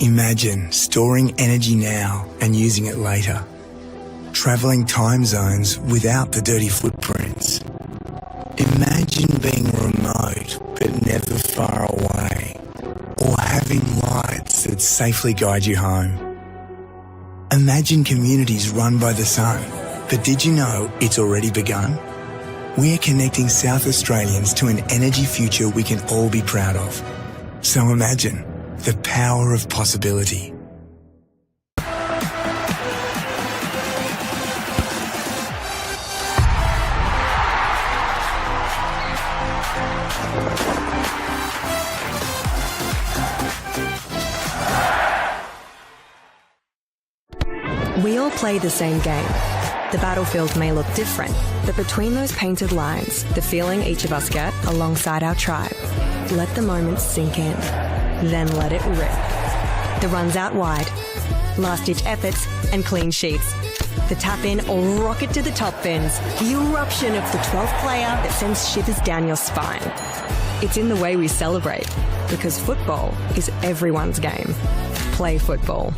Imagine storing energy now and using it later. Travelling time zones without the dirty footprints. Imagine being remote but never far away. Or having lights that safely guide you home. Imagine communities run by the sun. But did you know it's already begun? We're connecting South Australians to an energy future we can all be proud of. So imagine the power of possibility. We all play the same game. The battlefield may look different, but between those painted lines, the feeling each of us get alongside our tribe. Let the moment sink in, then let it rip. The runs out wide, last-ditch efforts and clean sheets. The tap-in or rocket to the top bins. The eruption of the 12th player that sends shivers down your spine. It's in the way we celebrate, because football is everyone's game. Play football.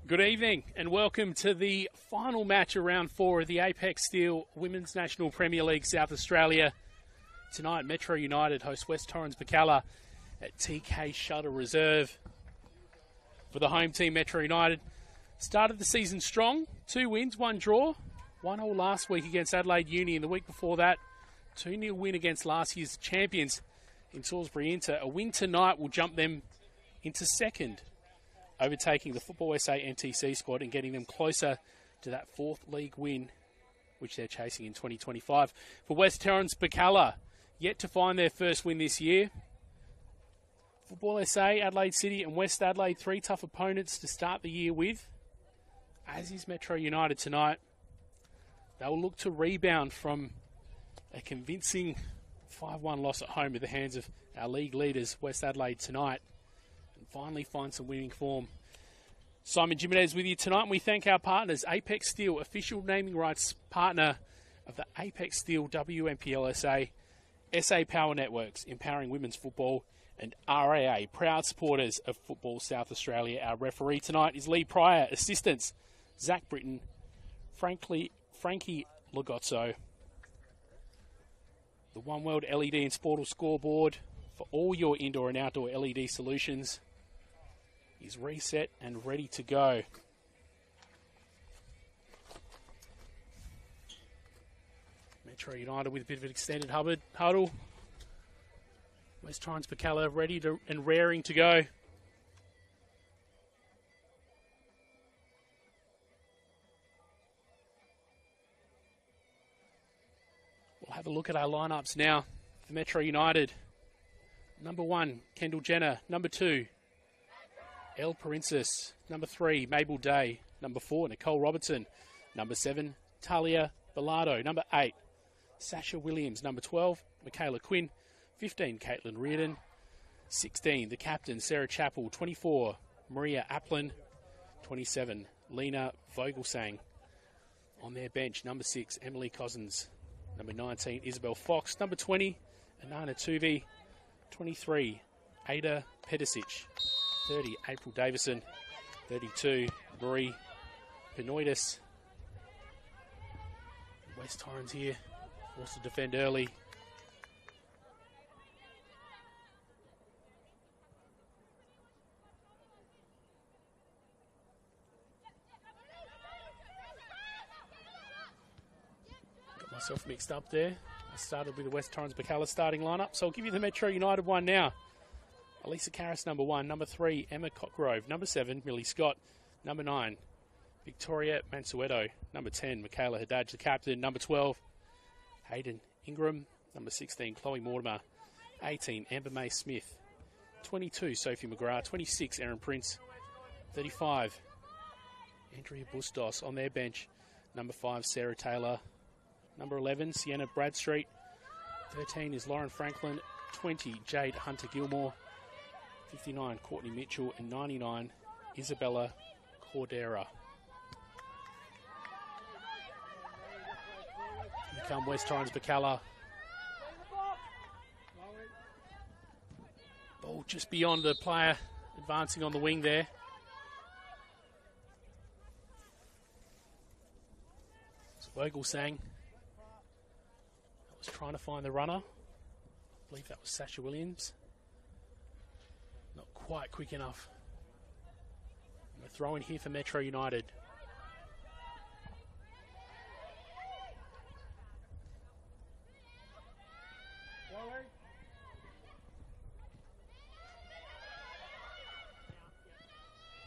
Good evening and welcome to the final match of round 4 of the Apex Steel Women's National Premier League South Australia. Tonight, Metro United host West Torrens Birkalla at TK Shutter Reserve. For the home team, Metro United started the season strong. 2 wins, 1 draw. 1-1 last week against Adelaide Uni, and the week before that, 2-0 win against last year's champions in Salisbury Inter. A win tonight will jump them into second, overtaking the Football SA NTC squad and getting them closer to that 4th league win, which they're chasing in 2025. For West Torrens Birkalla, yet to find their first win this year. Football SA, Adelaide City and West Adelaide, 3 tough opponents to start the year with, as is Metro United tonight. They will look to rebound from a convincing 5-1 loss at home at the hands of our league leaders, West Adelaide, tonight, and finally find some winning form. Simon Jimenez with you tonight, and we thank our partners, Apex Steel, official naming rights partner of the Apex Steel WNPLSA, SA Power Networks, empowering women's football, and RAA, proud supporters of Football South Australia. Our referee tonight is Lee Pryor, assistants Zach Britton, Frankie Lagozzo. The One World LED and Sportal scoreboard for all your indoor and outdoor LED solutions. is reset and ready to go. Metro United with a bit of an extended huddle. West Torrens Birkalla ready to and raring to go. We'll have a look at our lineups now for Metro United. Number 1, Kendall Jenner. Number 2, Elle Princes. Number 3, Mabel Day. Number 4, Nicole Robertson. Number 7, Talia Bellardo. Number 8, Sasha Williams. Number 12, Michaela Quinn. 15, Caitlin Reardon. 16, the captain, Sarah Chappell. 24, Maria Applin. 27, Lena Vogelsang. On their bench, number 6, Emily Cousins. Number 19, Isabel Fox. Number 20, Anana Tuvi. 23, Ada Pedicic. 30, April Davison. 32, Marie Penoidis. West Torrens here, forced to defend early. Got myself mixed up there. I started with the West Torrens Birkalla starting lineup, so I'll give you the Metro United one now. Elisa Karras, number 1. Number 3, Emma Cockgrove. Number 7, Millie Scott. Number 9, Victoria Mansueto. Number 10, Michaela Haddad, the captain. Number 12, Hayden Ingram. Number 16, Chloe Mortimer. 18, Amber May Smith. 22, Sophie McGrath. 26, Erin Prince. 35, Andrea Bustos on their bench. Number 5, Sarah Taylor. Number 11, Sienna Bradstreet. 13 is Lauren Franklin. 20, Jade Hunter-Gilmore. 59, Courtney Mitchell. And 99, Isabella Cordera. Here come West Torrens Birkalla. Ball just beyond the player advancing on the wing there. It's Vogelsang. Was trying to find the runner. I believe that was Sasha Williams. Not quite quick enough. And a throw in here for Metro United.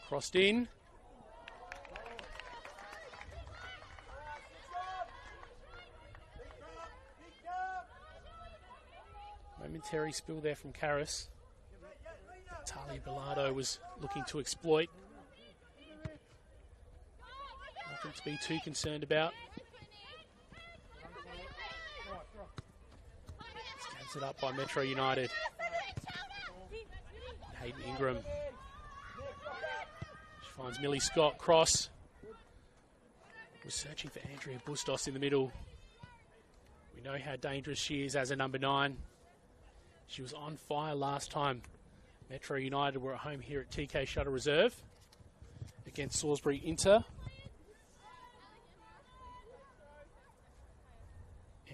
Crossed in. Momentary spill there from Karras. Talia Bellardo was looking to exploit. Nothing to be too concerned about. Stands it up by Metro United. Hayden Ingram. She finds Millie Scott. Cross. Was searching for Andrea Bustos in the middle. We know how dangerous she is as a number 9. She was on fire last time Metro United were at home here at TK Shuttle Reserve against Salisbury Inter.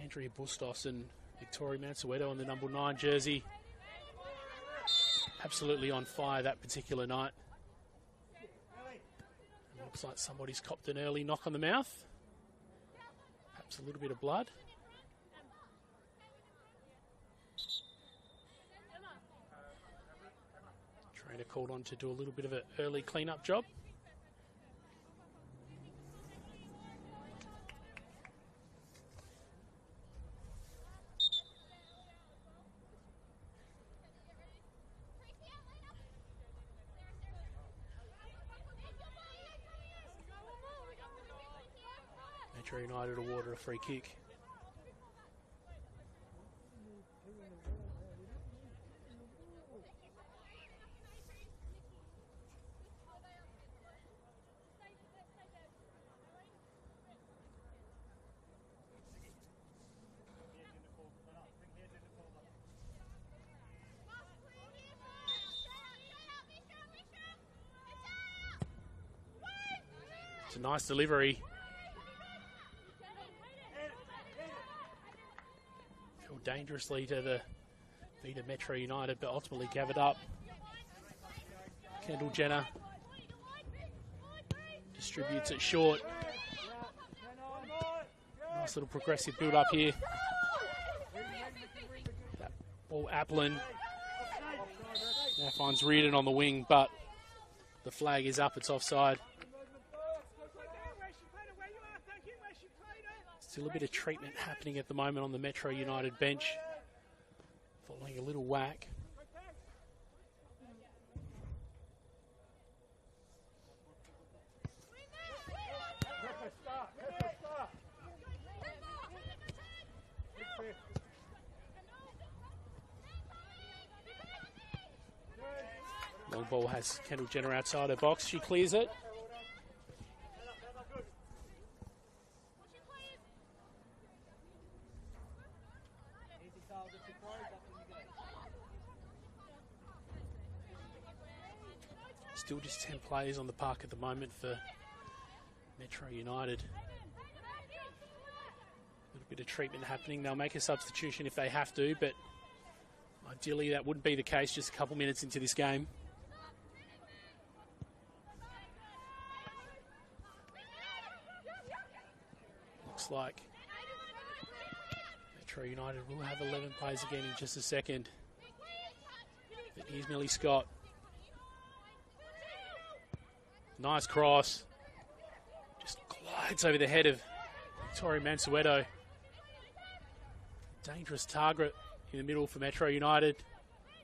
Andrea Bustos and Victoria Mansueto on the number 9 jersey. Absolutely on fire that particular night. It looks like somebody's copped an early knock on the mouth. Perhaps a little bit of blood. Trainer called on to do a little bit of an early clean-up job. Metro United awarded a free kick. It's a nice delivery. Fell dangerously to the feet of Metro United, but ultimately gathered up. Kendall Jenner distributes it short. Nice little progressive build up here. That ball Applin now finds Reardon on the wing, but the flag is up, it's offside. Still a bit of treatment happening at the moment on the Metro United bench, following a little whack. Long ball has Kendall Jenner outside her box. She clears it. Still just 10 players on the park at the moment for Metro United. A little bit of treatment happening. They'll make a substitution if they have to, but ideally that wouldn't be the case just a couple minutes into this game. Looks like Metro United will have 11 players again in just a second. But here's Millie Scott. Nice cross. Just glides over the head of Victoria Mansueto. Dangerous target in the middle for Metro United.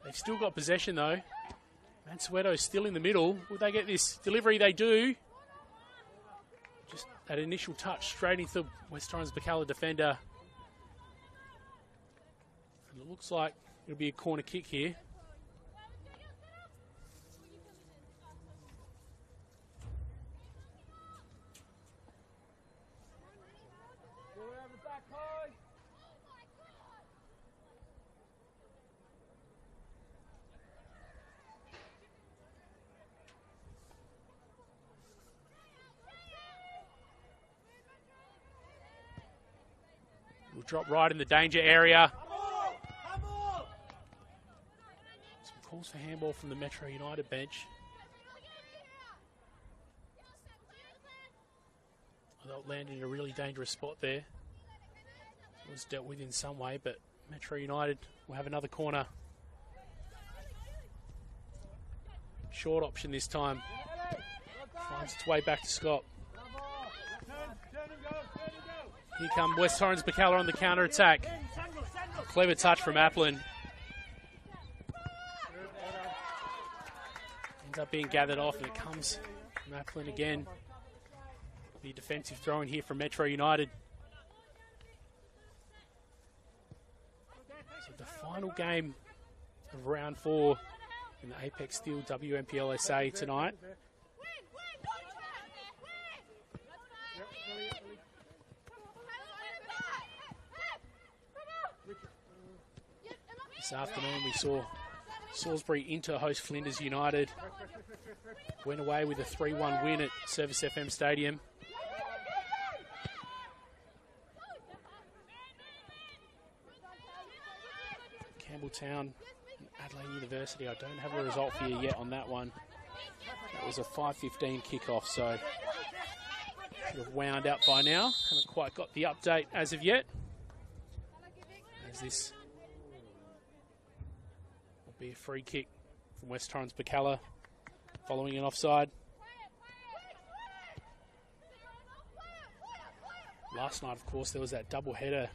They've still got possession though. Mansueto's still in the middle. Will they get this delivery? They do. Just that initial touch straight into the West Torrens Birkalla defender. And it looks like it'll be a corner kick here. Will drop right in the danger area. Some calls for handball from the Metro United bench. They'll land in a really dangerous spot there. It was dealt with in some way, but Metro United will have another corner. Short option this time. Finds its way back to Scott. Here come West Torrens Birkalla on the counter-attack. Clever touch from Applin. Ends up being gathered off, and it comes from Applin again. The defensive throw in here from Metro United. So the final game of round 4 in the Apex Steel WNPLSA tonight. This afternoon we saw Salisbury Inter host Flinders United. Went away with a 3-1 win at Service FM Stadium. Campbelltown and Adelaide University. I don't have a result for you yet on that one. That was a 5:15 kickoff, so should have wound up by now. Haven't quite got the update as of yet. As this will be a free kick from West Torrens Birkalla following an offside. Last night, of course, there was that double header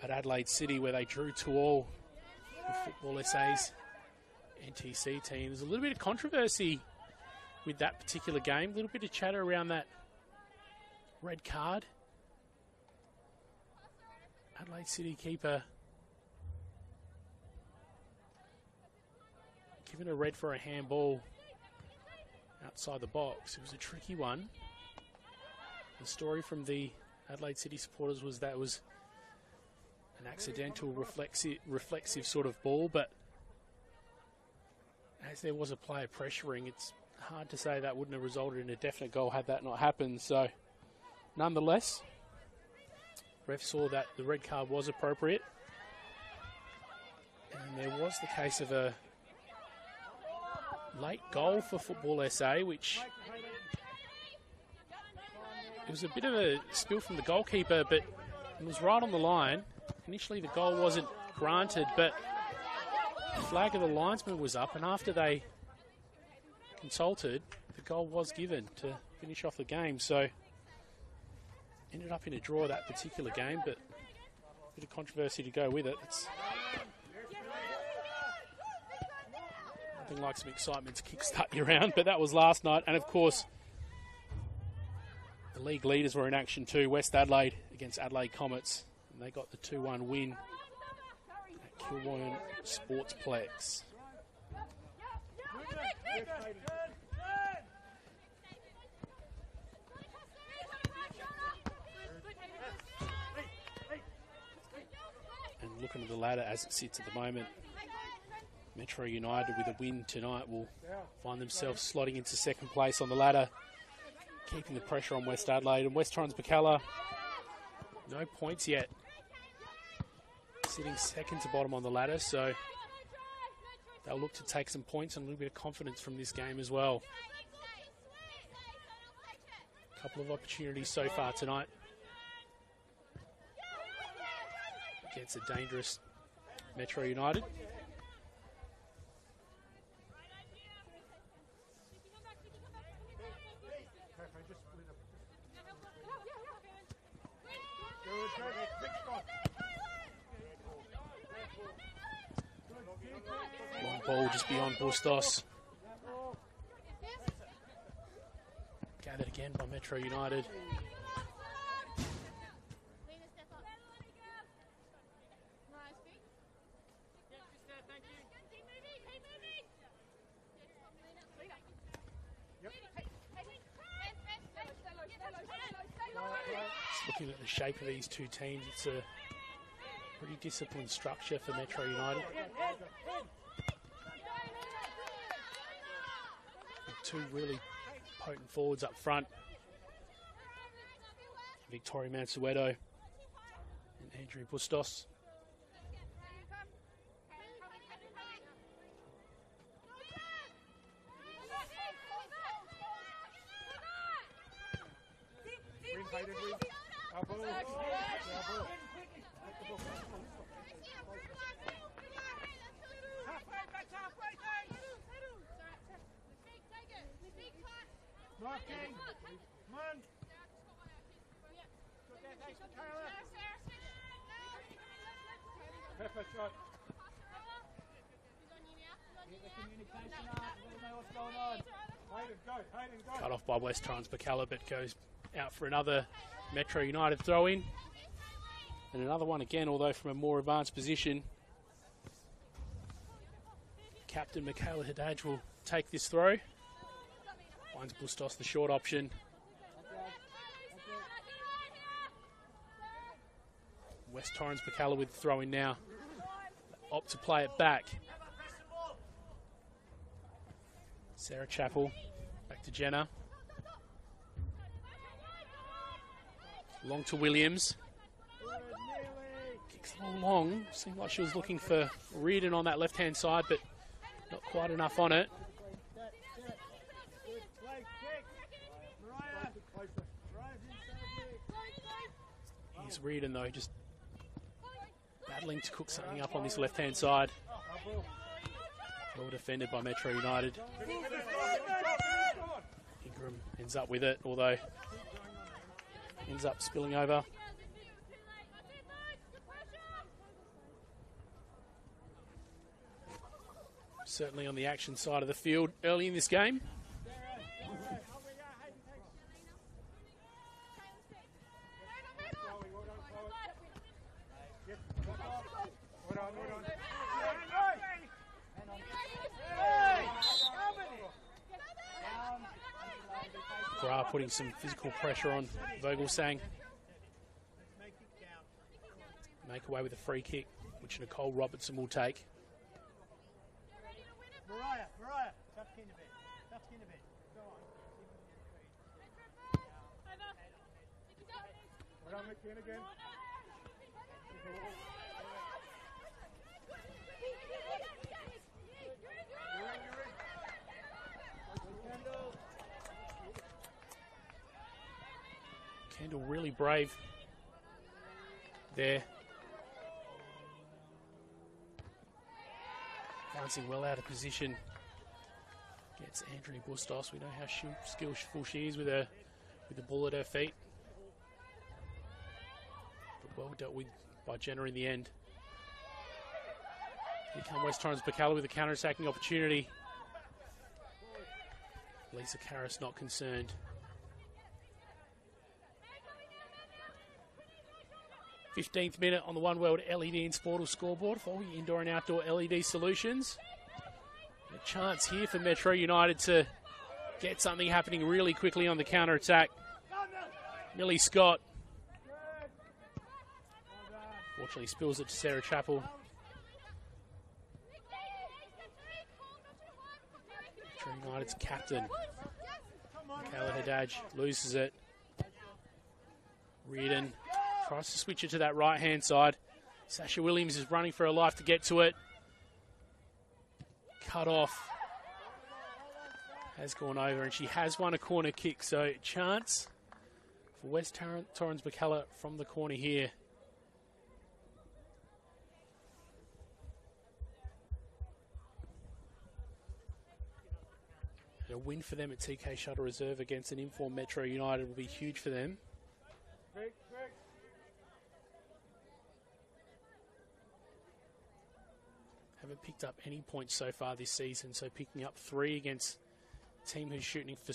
at Adelaide City where they drew 2-2 with Football SA's NTC team. There's a little bit of controversy with that particular game. A little bit of chatter around that red card. Adelaide City keeper given a red for a handball outside the box. It was a tricky one. The story from the Adelaide City supporters was that it was an accidental reflexive sort of ball, but as there was a player pressuring, it's hard to say that wouldn't have resulted in a definite goal had that not happened. So nonetheless, ref saw that the red card was appropriate, and there was the case of a late goal for Football SA, which it was a bit of a spill from the goalkeeper, but it was right on the line. Initially, the goal wasn't granted, but the flag of the linesman was up, and after they consulted, the goal was given to finish off the game. So ended up in a draw that particular game, but a bit of controversy to go with it. It's nothing like some excitement to kickstart your round, but that was last night. And of course, the league leaders were in action too. West Adelaide against Adelaide Comets, and they got the 2-1 win at Kilbourne Sportsplex. And looking at the ladder as it sits at the moment, Metro United with a win tonight will find themselves slotting into second place on the ladder, keeping the pressure on West Adelaide. And West Torrens Birkalla, no points yet, sitting second to bottom on the ladder, so they'll look to take some points and a little bit of confidence from this game as well. A couple of opportunities so far tonight against a dangerous Metro United. Long ball just beyond Bustos. Gathered again by Metro United. Just looking at the shape of these two teams, it's a pretty disciplined structure for Metro United. With two really potent forwards up front, Victoria Mansueto and Andrew Bustos. Cut off by West Torrens Birkalla, but goes out for another Metro United throw-in. And another one again, although from a more advanced position. Captain Michaela Haddad will take this throw. Finds Bustos the short option. West Torrens Birkalla with the throw-in now. Opt to play it back. Sarah Chappell back to Jenna. Long to Williams. Kicks a little long. Seemed like she was looking for Reardon on that left-hand side, but not quite enough on it. Here's Reardon though, just battling to cook something up on this left-hand side. Well defended by Metro United. Ingram ends up with it, although ends up spilling over. Certainly on the action side of the field early in this game. Gra putting some physical pressure on Vogelsang. Make away with a free kick, which Nicole Robertson will take. Mariah, tuck in a bit. Go on. Well done, McKean again. Handle really brave there. Bouncing well out of position. Gets Andrea Bustos. We know how skillful she is with the ball at her feet. But well dealt with by Jenna in the end. Here come West Torrens Birkalla with a counter-attacking opportunity. Lisa Karras not concerned. 15th minute on the One World LED and Sportal scoreboard for all your indoor and outdoor LED solutions. A chance here for Metro United to get something happening really quickly on the counter-attack. Millie Scott. Fortunately spills it to Sarah Chappell. Metro United's captain, Michaela Haddad, loses it. Reardon tries to switch it to that right-hand side. Sasha Williams is running for her life to get to it. Cut off. Has gone over, and she has won a corner kick. So chance for West Torrens Birkalla from the corner here. And a win for them at TK Shuttle Reserve against an informed Metro United will be huge for them. Haven't picked up any points so far this season, so picking up 3 against a team who's shooting for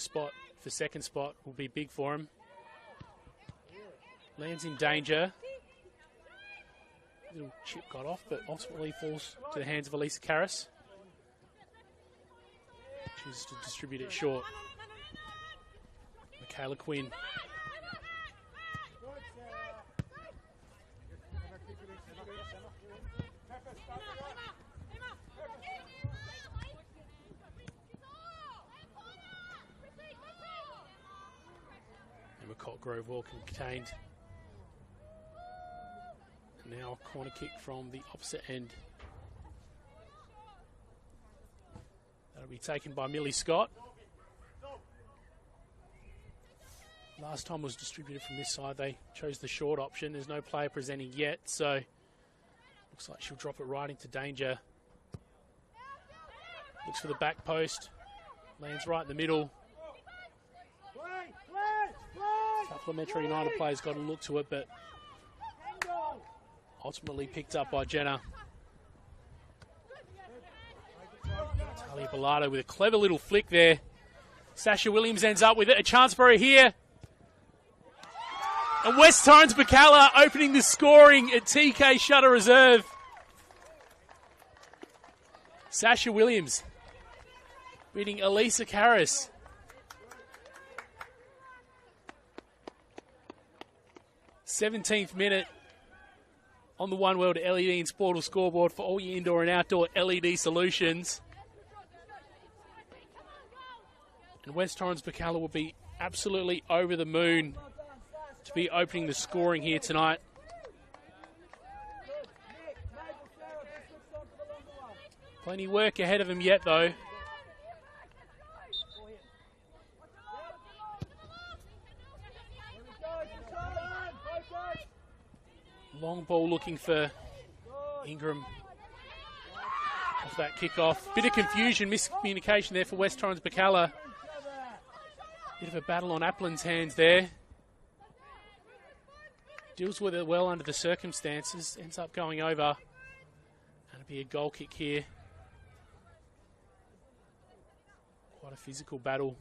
second spot will be big for him. Lands in danger. Little chip got off, but ultimately falls to the hands of Elisa Karras. Chooses to distribute it short. Michaela Quinn. Grove well contained. And now a corner kick from the opposite end. That'll be taken by Millie Scott. Last time was distributed from this side. They chose the short option. There's no player presenting yet, so looks like she'll drop it right into danger. Looks for the back post. Lands right in the middle. A couple of Metro United players got a look to it, but ultimately picked up by Jenna. Talia Bilardo with a clever little flick there. Sasha Williams ends up with it. A chance for her here. And West Torrens Birkalla opening the scoring at TK Shuttle Reserve. Sasha Williams beating Elisa Karras. 17th minute on the One World LED and Sportal scoreboard for all your indoor and outdoor LED solutions. And West Torrens Birkalla will be absolutely over the moon to be opening the scoring here tonight. Plenty of work ahead of them yet, though. Long ball looking for Ingram off that kickoff. Bit of confusion, miscommunication there for West Torrens Birkalla. Bit of a battle on Applin's hands there. Deals with it well under the circumstances. Ends up going over. That'll be a goal kick here. Quite a physical battle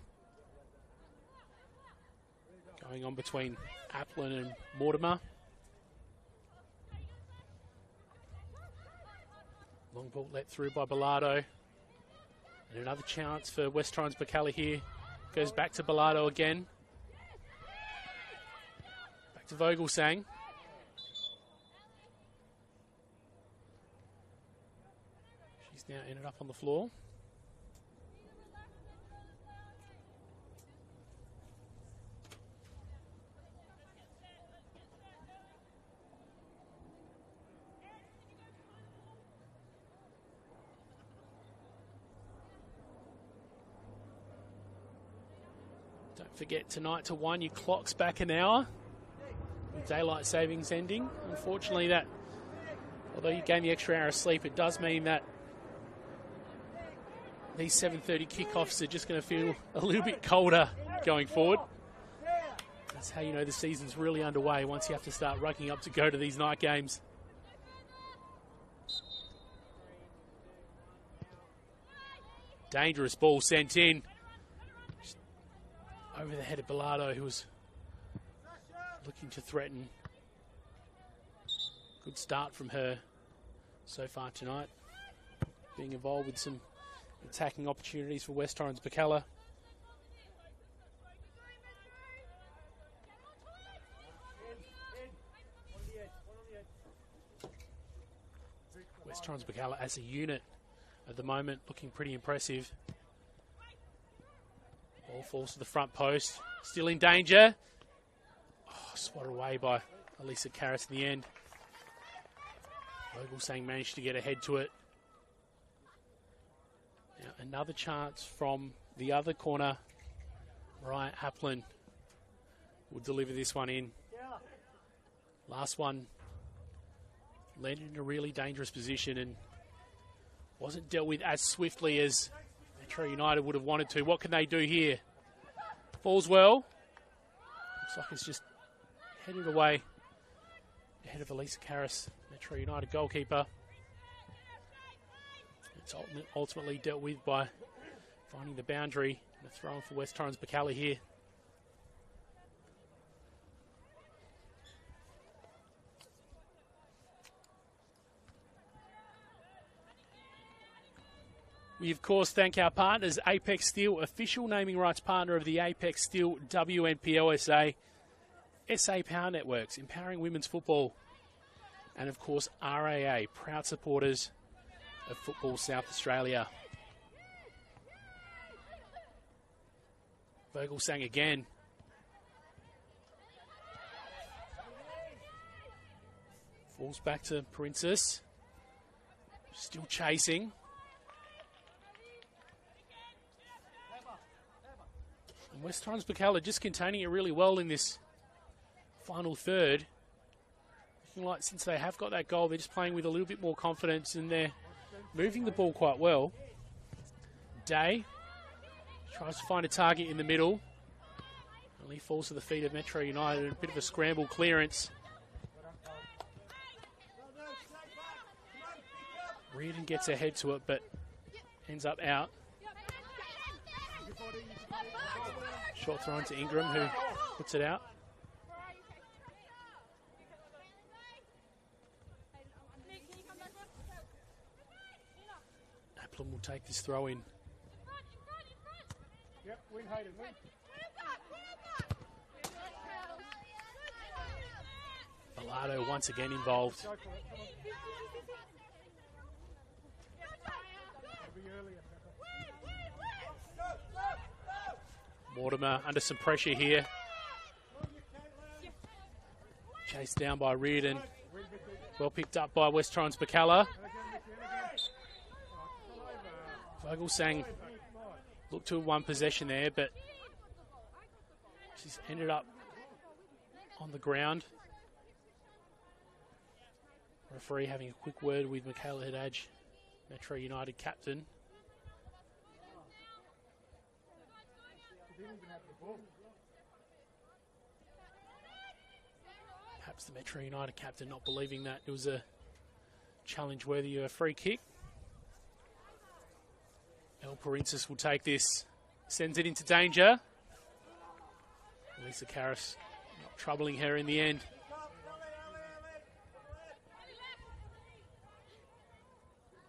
going on between Applin and Mortimer. Long ball let through by Bilardo. And another chance for West Torrens Birkalla here. Goes back to Bilardo again. Back to Vogelsang. She's now ended up on the floor. Don't forget tonight to wind your clocks back an hour. daylight savings ending. Unfortunately, that, although you gain the extra hour of sleep, it does mean that these 7:30 kickoffs are just going to feel a little bit colder going forward. That's how you know the season's really underway, once you have to start rucking up to go to these night games. Dangerous ball sent in. Just over the head of Bilardo, who was looking to threaten. Good start from her so far tonight. Being involved with some attacking opportunities for West Torrens Birkalla. West Torrens Birkalla as a unit at the moment looking pretty impressive. Ball falls to the front post. Still in danger. Oh, swatted away by Elisa Karras in the end. Vogelsang managed to get ahead to it. Now another chance from the other corner. Mariah Applin will deliver this one in. Last one landed in a really dangerous position and wasn't dealt with as swiftly as Metro United would have wanted to. What can they do here? Falls well. Looks like it's just headed away ahead of Elisa Karras, Metro United goalkeeper. It's ultimately dealt with by finding the boundary and a throw-in for West Torrens Birkalla here. We, of course, thank our partners, Apex Steel, official naming rights partner of the Apex Steel WNPLSA, SA Power Networks, empowering women's football, and, of course, RAA, proud supporters of Football South Australia. Vogelsang again. Falls back to Princess. Still chasing. And West Torrens Birkalla just containing it really well in this final third. Looking like since they have got that goal, they're just playing with a little bit more confidence and they're moving the ball quite well. Day tries to find a target in the middle. Only falls to the feet of Metro United. A bit of a scramble clearance. Reardon gets ahead to it, but ends up out. Short throw to Ingram, who puts it out. Applin will take this throw in. Yep, win Hayden, win. Bilardo once again involved. Go for it, come on. It'll be earlier. Mortimer under some pressure here. Chased down by Reardon. Well picked up by West Torrens Birkalla. Vogelsang looked to one possession there, but she's ended up on the ground. Referee having a quick word with Michaela Haddad, Metro United captain. Perhaps the Metro United captain not believing that it was a challenge worthy of a free kick. El Princess will take this, sends it into danger. Elisa Karras not troubling her in the end.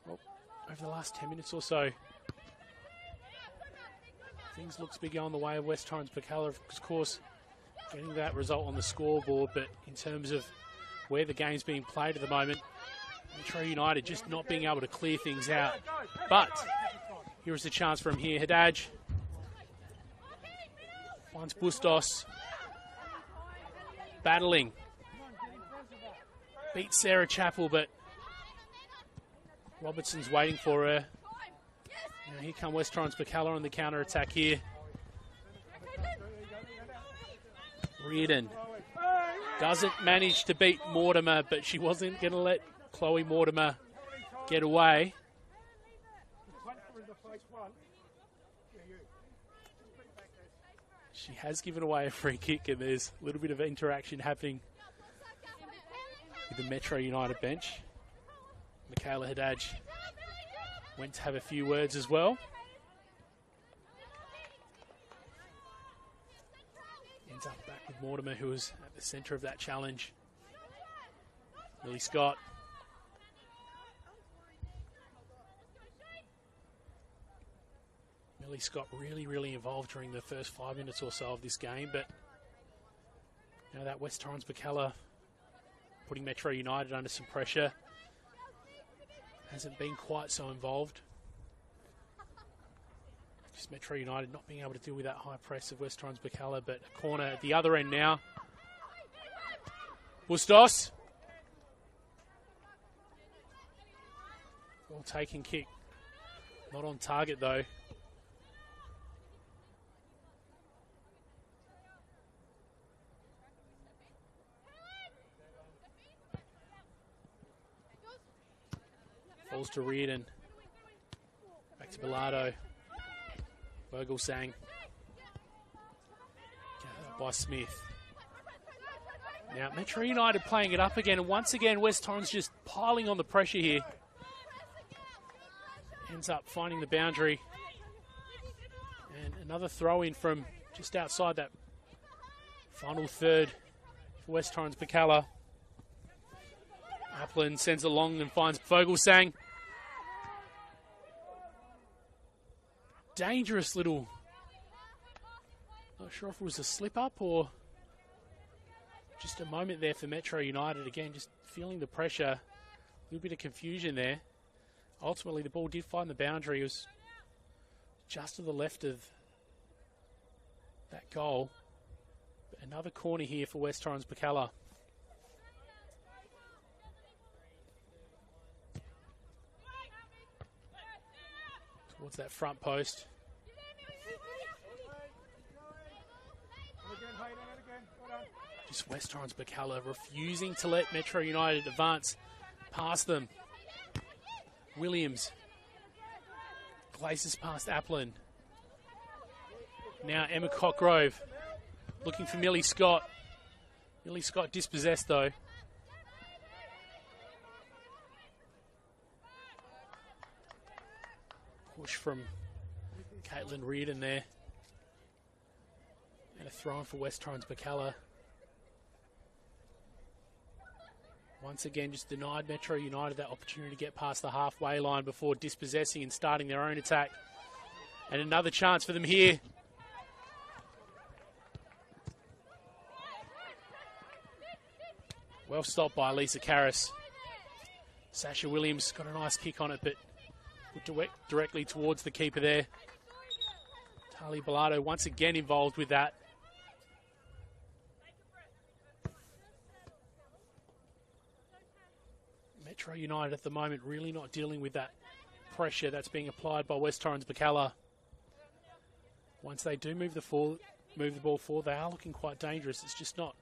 Well, over the last 10 minutes or so, things look to be going the way of West Torrens Birkalla, of course, getting that result on the scoreboard, but in terms of where the game's being played at the moment, Metro United just not being able to clear things out. But here is the chance from here. Haddad finds Bustos. Battling. Beats Sarah Chappell, but Robertson's waiting for her. Now here come West Torrens Birkalla on the counter-attack here. Reardon doesn't manage to beat Mortimer, but she wasn't going to let Chloe Mortimer get away. She has given away a free kick, and there's a little bit of interaction happening with the Metro United bench. Michaela Haddad went to have a few words as well. Ends up back with Mortimer, who was at the centre of that challenge. Lily Scott. Millie Scott really involved during the first 5 minutes or so of this game, but now that West Torrens Birkalla putting Metro United under some pressure hasn't been quite so involved. Just Metro United not being able to deal with that high press of West Torrens Birkalla, but a corner at the other end now. Bustos. Well taken kick. Not on target though. Falls to Reardon. Back to Bilardo. Vogelsang. Gathered by Smith. Now Metro United playing it up again, and once again West Torrens just piling on the pressure here. Ends up finding the boundary. And another throw in from just outside that final third for West Torrens Birkalla. Applin sends it long and finds Vogelsang. Dangerous little, not sure if it was a slip up or just a moment there for Metro United. Again, just feeling the pressure, a little bit of confusion there. Ultimately, the ball did find the boundary. It was just to the left of that goal. But another corner here for West Torrens Birkalla. Towards that front post. Just West Torrens Birkalla refusing to let Metro United advance past them. Williams glaces past Applin. Now Emma Cockgrove looking for Millie Scott. Millie Scott dispossessed though. Push from Caitlin Reardon there. And a throw in for West Torrens Birkalla. Once again, just denied Metro United that opportunity to get past the halfway line before dispossessing and starting their own attack. And another chance for them here. Well stopped by Lisa Karras. Sasha Williams got a nice kick on it, but put directly towards the keeper there. Tali Bilardo once again involved with that. Metro United at the moment really not dealing with that pressure that's being applied by West Torrens Birkalla. Once they do move the ball forward, they are looking quite dangerous. It's just not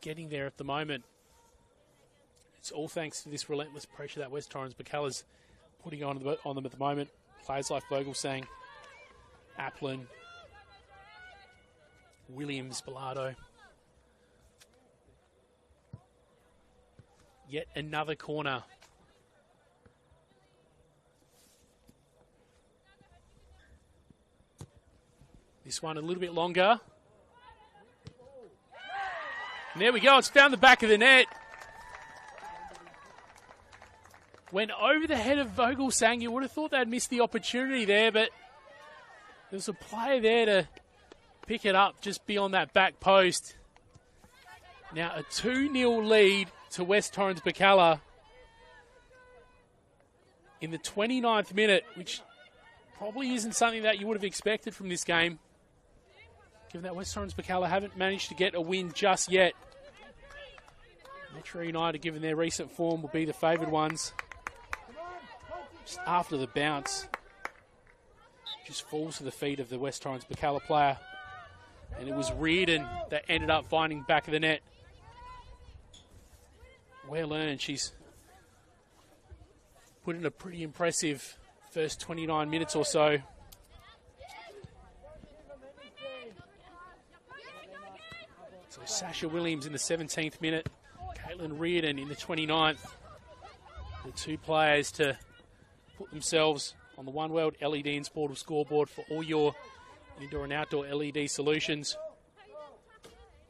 getting there at the moment. It's all thanks to this relentless pressure that West Torrens Birkalla's putting on them at the moment. Players like Vogelsang, Applin, Williams, Bilardo. Yet another corner. This one a little bit longer. And there we go. It's found the back of the net. Went over the head of Vogelsang. You would have thought they'd missed the opportunity there, but there's a player there to pick it up just beyond that back post. Now a 2-0 lead to West Torrens Birkalla in the 29th minute, which probably isn't something that you would have expected from this game, given that West Torrens Birkalla haven't managed to get a win just yet. Metro United, given their recent form, will be the favoured ones. Just after the bounce, just falls to the feet of the West Torrens Birkalla player. And it was Reardon that ended up finding back of the net. Well earned. She's put in a pretty impressive first 29 minutes or so. So Sasha Williams in the 17th minute, Caitlin Reardon in the 29th. The two players to put themselves on the One World LED and Sportal scoreboard for all your indoor and outdoor LED solutions.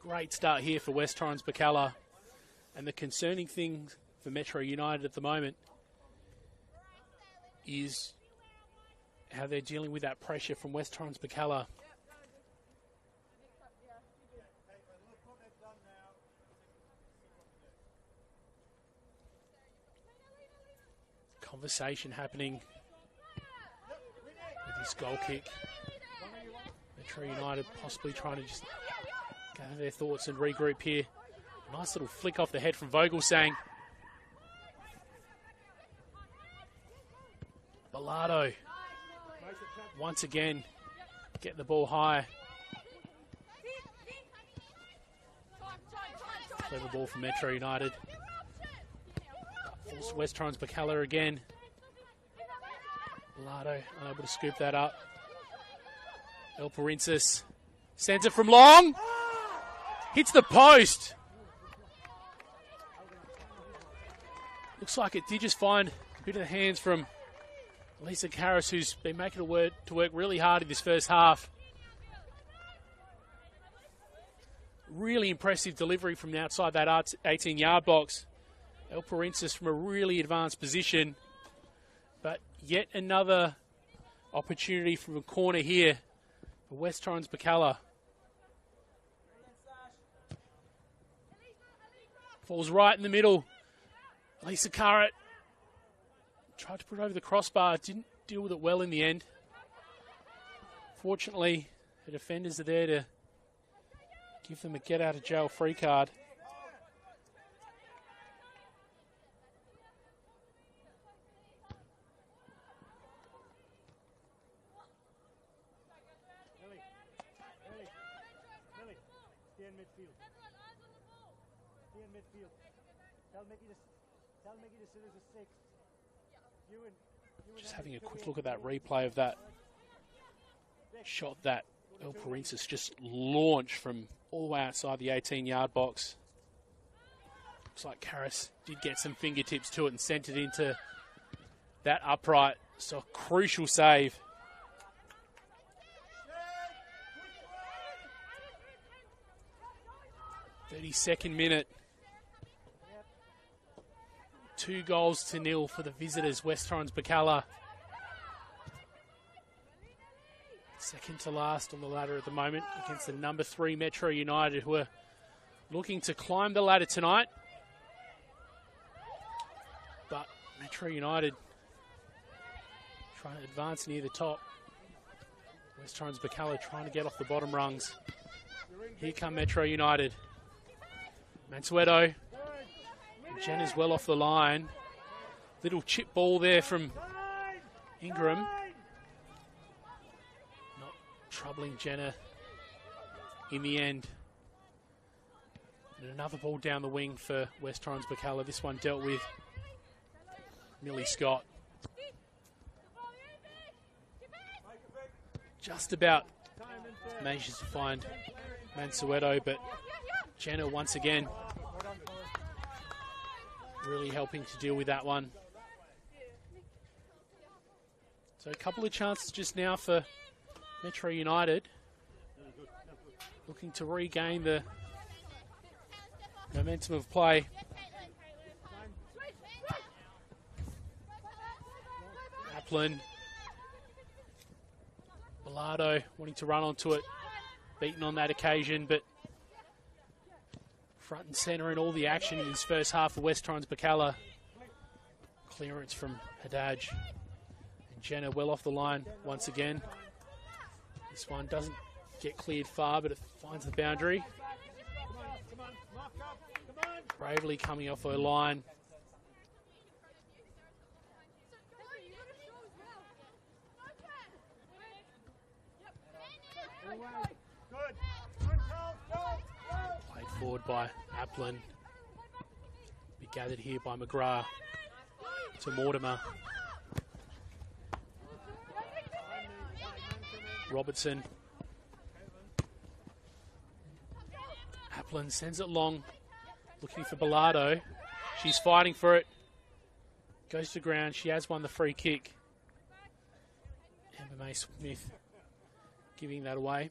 Great start here for West Torrens Birkalla. And the concerning thing for Metro United at the moment is how they're dealing with that pressure from West Torrens Birkalla. Conversation happening with this goal kick. Metro United possibly trying to just gather their thoughts and regroup here. Nice little flick off the head from Vogelsang. Bilardo once again get the ball high. Clever ball from Metro United. Force West Torrens Birkalla again. Bilardo unable to scoop that up. El Parensis sends it from long. Hits the post. Looks like it did just find a bit of the hands from Lisa Karras, who's been making it to work really hard in this first half. Really impressive delivery from outside that 18-yard box. El Parensis from a really advanced position. But yet another opportunity from a corner here for West Torrens Birkalla. Falls right in the middle. Lisa Carrott tried to put it over the crossbar, didn't deal with it well in the end. Fortunately, the defenders are there to give them a get-out-of-jail free card. Lily, stay in midfield. Stay in midfield. Tell Mickey to sit as a 6. Just having a quick look at that replay of that shot that El Parensis just launched from all the way outside the 18-yard box. Looks like Karras did get some fingertips to it and sent it into that upright. So a crucial save. .32 minute. 2-0 for the visitors, West Torrens Birkalla. Second to last on the ladder at the moment against the number 3 Metro United, who are looking to climb the ladder tonight. But Metro United trying to advance near the top. West Torrens Birkalla trying to get off the bottom rungs. Here come Metro United. Mansueto. Jenna's well off the line. Little chip ball there from Ingram. Not troubling Jenna in the end. And another ball down the wing for West Torrens Birkalla. This one dealt with Millie Scott. Just about manages to find Mansueto, but Jenna once again really helping to deal with that one. So a couple of chances just now for Metro United. Looking to regain the momentum of play. Applin. Bilardo wanting to run onto it. Beaten on that occasion, but front and centre in all the action in this first half for West Torrens Birkalla. Clearance from Haddad. And Jenna well off the line once again. This one doesn't get cleared far, but it finds the boundary. Bravely coming off her line. forward by Applin. Be gathered here by McGrath to Mortimer. Robertson. Applin sends it long, looking for Bilardo. She's fighting for it. Goes to ground. She has won the free kick. Amber May Smith giving that away.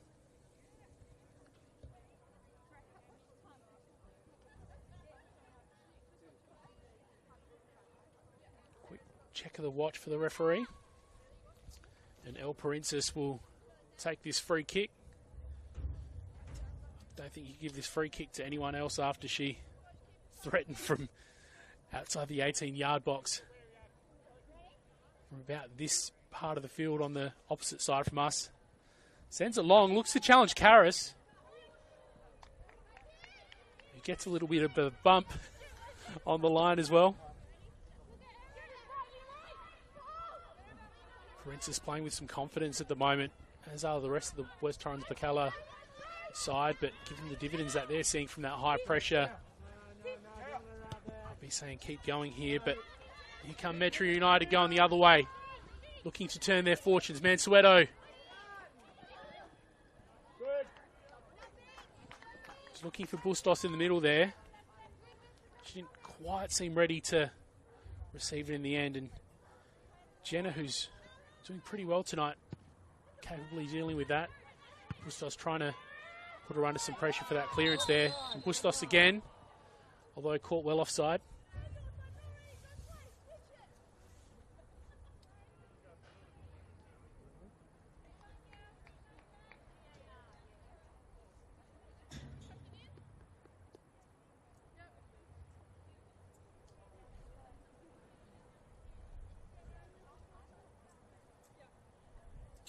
Quick check of the watch for the referee. And El Parensis will take this free kick. Don't think you give this free kick to anyone else after she threatened from outside the 18-yard box. From about this part of the field on the opposite side from us. Sends it long, looks to challenge Karras. He gets a little bit of a bump on the line as well. Parensis playing with some confidence at the moment, as are the rest of the West Torrens Birkalla side, but given the dividends that they're seeing from that high pressure, I'll be saying keep going here, but here come Metro United going the other way, looking to turn their fortunes. Mansueto just looking for Bustos in the middle there. She didn't quite seem ready to receive it in the end, and Jenna, who's doing pretty well tonight, capably dealing with that. Bustos trying to put her under some pressure for that clearance there. And Bustos again, although caught well offside.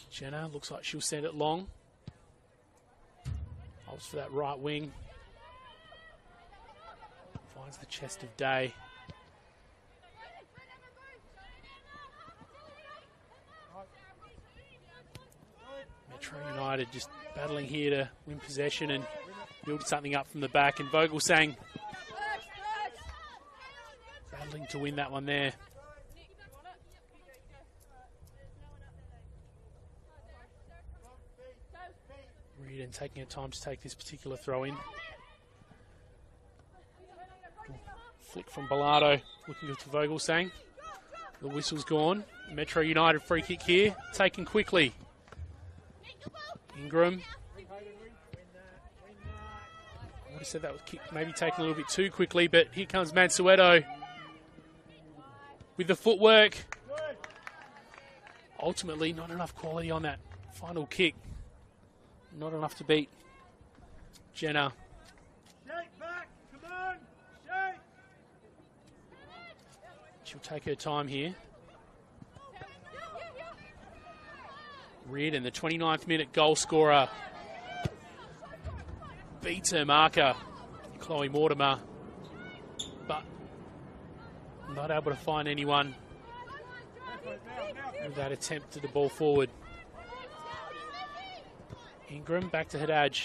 Jenna looks like she'll send it long. Holds for that right wing. Finds the chest of Day. Metro United just battling here to win possession and build something up from the back. And Vogelsang battling to win that one there. And taking her time to take this particular throw in. Flick from Bilardo, looking to Vogelsang. The whistle's gone. Metro United free kick here, taken quickly. Ingram. I would have said that was kick, maybe taken a little bit too quickly, but here comes Mansueto with the footwork. Ultimately, not enough quality on that final kick. Not enough to beat Jenna. Shake back, come on, shake. She'll take her time here. Reardon, the 29th minute goal scorer, beats her marker, Chloe Mortimer, but not able to find anyone with that attempt to the ball forward. Ingram back to Haddad.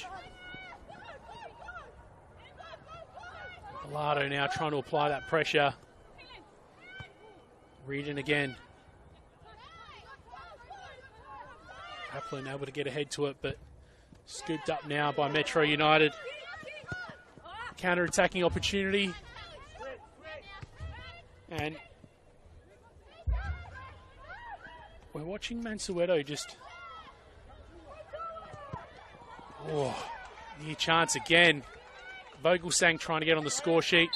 Bilardo now trying to apply that pressure. Reardon again. Applin able to get ahead to it, but scooped up now by Metro United. Counter-attacking opportunity. And we're watching Mansueto just... Oh, near chance again. Vogelsang trying to get on the score sheet.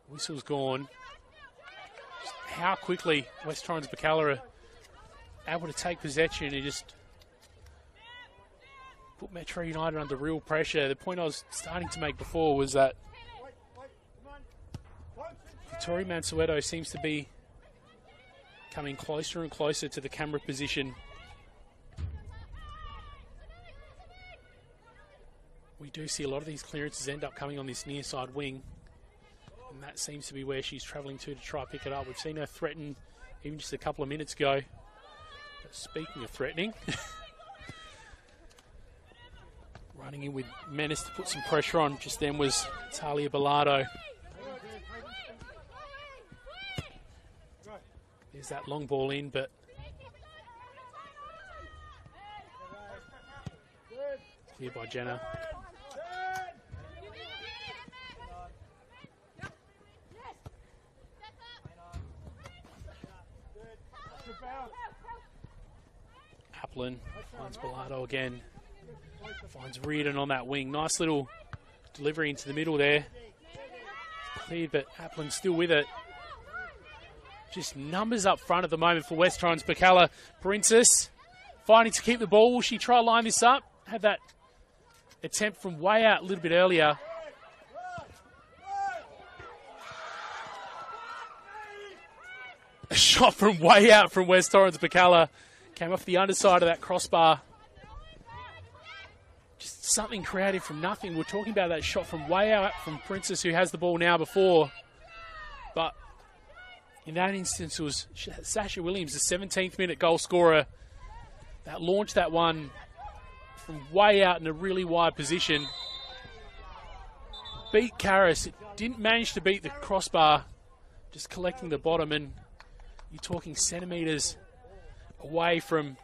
Whistle's gone. Just how quickly West Torrens Birkalla are able to take possession and just put Metro United under real pressure. The point I was starting to make before was that Tori Mansueto seems to be coming closer and closer to the camera position. We do see a lot of these clearances end up coming on this near side wing, and that seems to be where she's travelling to try to pick it up. We've seen her threaten even just a couple of minutes ago. But speaking of threatening, Running in with menace to put some pressure on. Just then was Talia Bilardo. There's that long ball in, but cleared by Jenna. Applin finds Bilardo again. Finds Reardon on that wing. Nice little delivery into the middle there. Cleared, but Applin's still with it. Just numbers up front at the moment for West Torrens. Birkalla, Princess fighting to keep the ball. Will she try to line this up? Had that attempt from way out a little bit earlier. A shot from way out from West Torrens. Birkalla came off the underside of that crossbar. Just something creative from nothing. We're talking about that shot from way out from Princess, who has the ball now before. But in that instance, it was Sasha Williams, the 17th minute goal scorer, that launched that one from way out in a really wide position. Beat Karras. It didn't manage to beat the crossbar, just collecting the bottom, and you're talking centimetres away from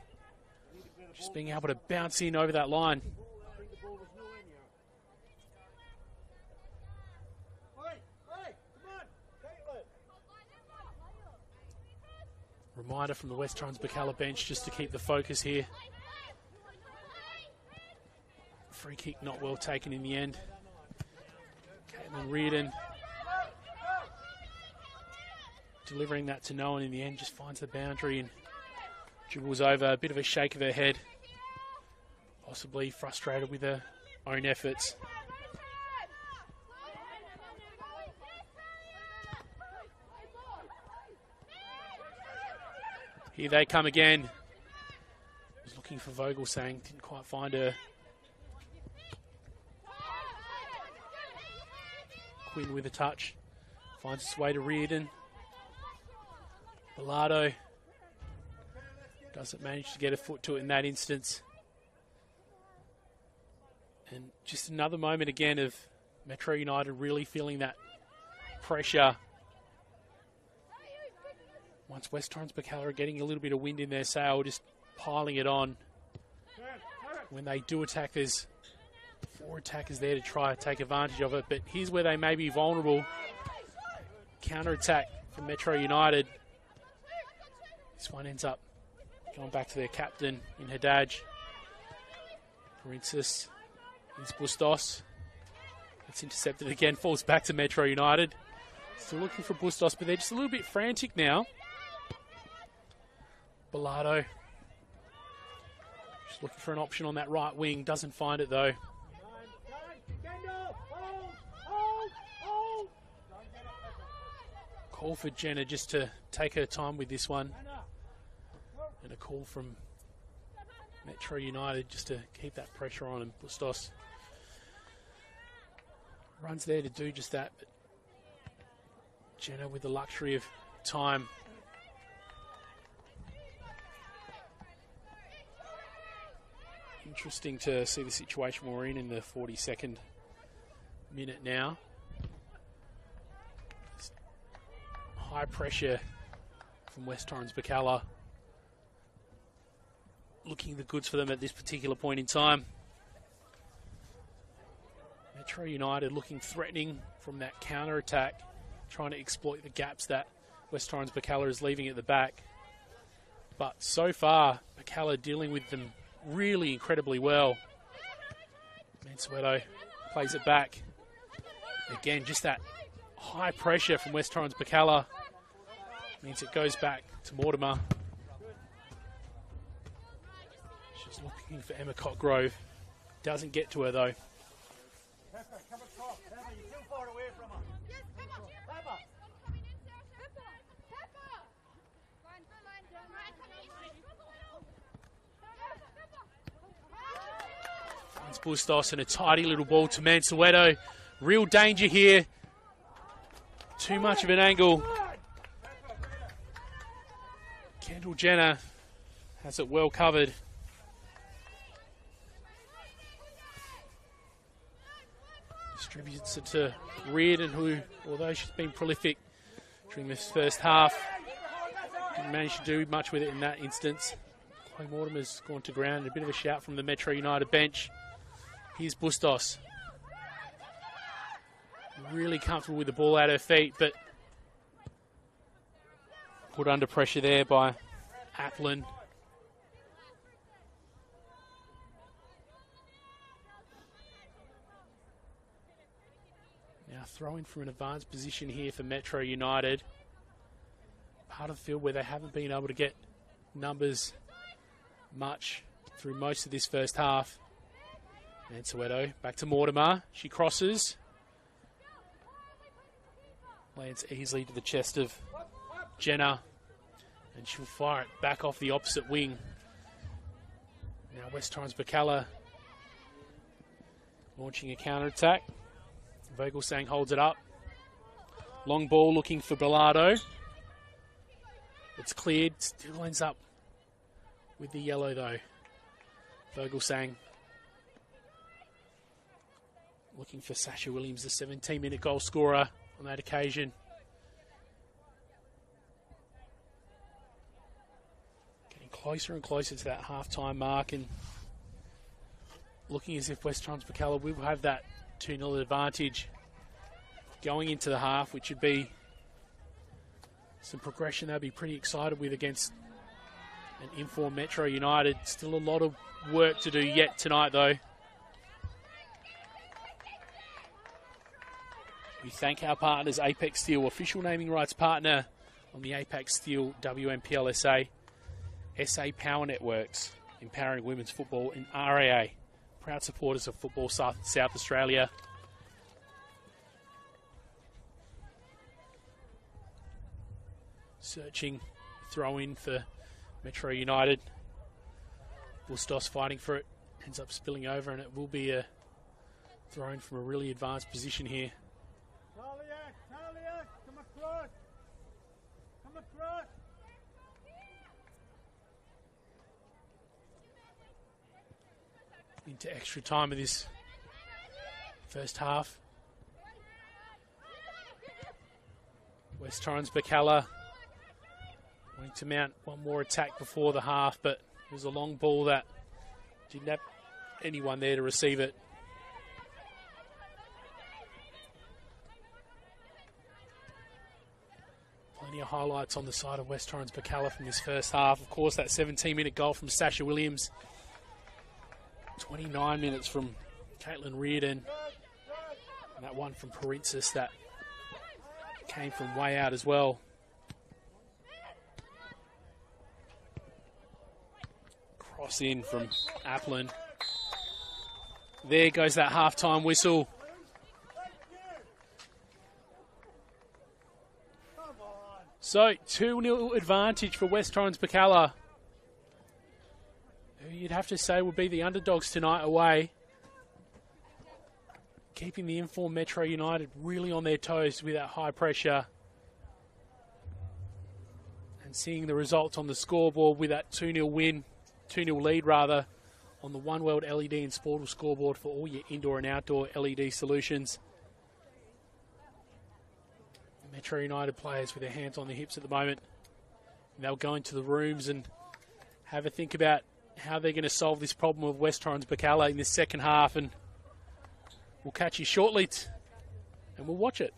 just being able to bounce in over that line. Reminder from the West Torrens Birkalla bench just to keep the focus here. Free kick not well taken in the end. Caitlin Reardon delivering that to no one in the end, just finds the boundary and dribbles over. A bit of a shake of her head, possibly frustrated with her own efforts. Here they come again. Was looking for Vogelsang, didn't quite find her. Quinn with a touch, finds its way to Reardon. Bilardo doesn't manage to get a foot to it in that instance. And just another moment again of Metro United really feeling that pressure. Once West Torrens Birkalla are getting a little bit of wind in their sail, just piling it on. When they do attack, there's 4 attackers there to try to take advantage of it. But here's where they may be vulnerable. Counter-attack from Metro United. This one ends up going back to their captain in Haddad. Princess is Bustos. It's intercepted again, falls back to Metro United. Still looking for Bustos, but they're just a little bit frantic now. Bilardo just looking for an option on that right wing, doesn't find it though. Call for Jenna just to take her time with this one. And a call from Metro United just to keep that pressure on, and Bustos runs there to do just that. But Jenna with the luxury of time. Interesting to see the situation we're in the 42nd minute now. High pressure from West Torrens Birkalla. Looking the goods for them at this particular point in time. Metro United looking threatening from that counter-attack, trying to exploit the gaps that West Torrens Birkalla is leaving at the back. But so far, Birkalla dealing with them really incredibly well. Mansueto plays it back. Again, just that high pressure from West Torrens Birkalla means it goes back to Mortimer. She's looking for Emma Cotgrove. Doesn't get to her though. Finds Bustos and a tidy little ball to Mansueto. Real danger here. Too much of an angle. Kendall Jenner has it well covered. Distributes it to Reardon, who, although she's been prolific during this first half, didn't manage to do much with it in that instance. Chloe Mortimer's gone to ground, and a bit of a shout from the Metro United bench. Here's Bustos. Really comfortable with the ball at her feet, but put under pressure there by Applin. Now throwing from an advanced position here for Metro United. Part of the field where they haven't been able to get numbers much through most of this first half. And Soweto back to Mortimer. She crosses. Lands easily to the chest of Jenna. And she'll fire it back off the opposite wing. Now West Torrens Birkalla launching a counter-attack. Vogelsang holds it up. Long ball looking for Bilardo. It's cleared. Still ends up with the yellow though. Vogelsang looking for Sasha Williams, the 17-minute goal scorer on that occasion. Getting closer and closer to that half-time mark, and looking as if West Torrens Birkalla will have that 2-0 advantage going into the half, which would be some progression they'll be pretty excited with against an informed Metro United. Still a lot of work to do yet tonight though. We thank our partners, Apex Steel, official naming rights partner on the Apex Steel WNPLSA, SA Power Networks, empowering women's football, and RAA, proud supporters of Football South Australia. Searching, throw in for Metro United. Bustos fighting for it, ends up spilling over, and it will be a throw in from a really advanced position here. Talia, come across. Come across. Into extra time of this first half. West Torrens Birkalla wanting to mount one more attack before the half, but it was a long ball that didn't have anyone there to receive it. Plenty of highlights on the side of West Torrens Birkalla from this first half. Of course, that 17-minute goal from Sasha Williams. 29 minutes from Caitlin Reardon. And that one from Parensis that came from way out as well. Cross in from Applin. There goes that half-time whistle. So, 2-0 advantage for West Torrens Birkalla, who you'd have to say would be the underdogs tonight away. Keeping the informed Metro United really on their toes with that high pressure. And seeing the results on the scoreboard with that 2-0 win, 2-0 lead rather, on the One World LED and Sportal scoreboard for all your indoor and outdoor LED solutions. Metro United players with their hands on their hips at the moment. And they'll go into the rooms and have a think about how they're going to solve this problem of West Torrens Birkalla in this second half. And we'll catch you shortly and we'll watch it.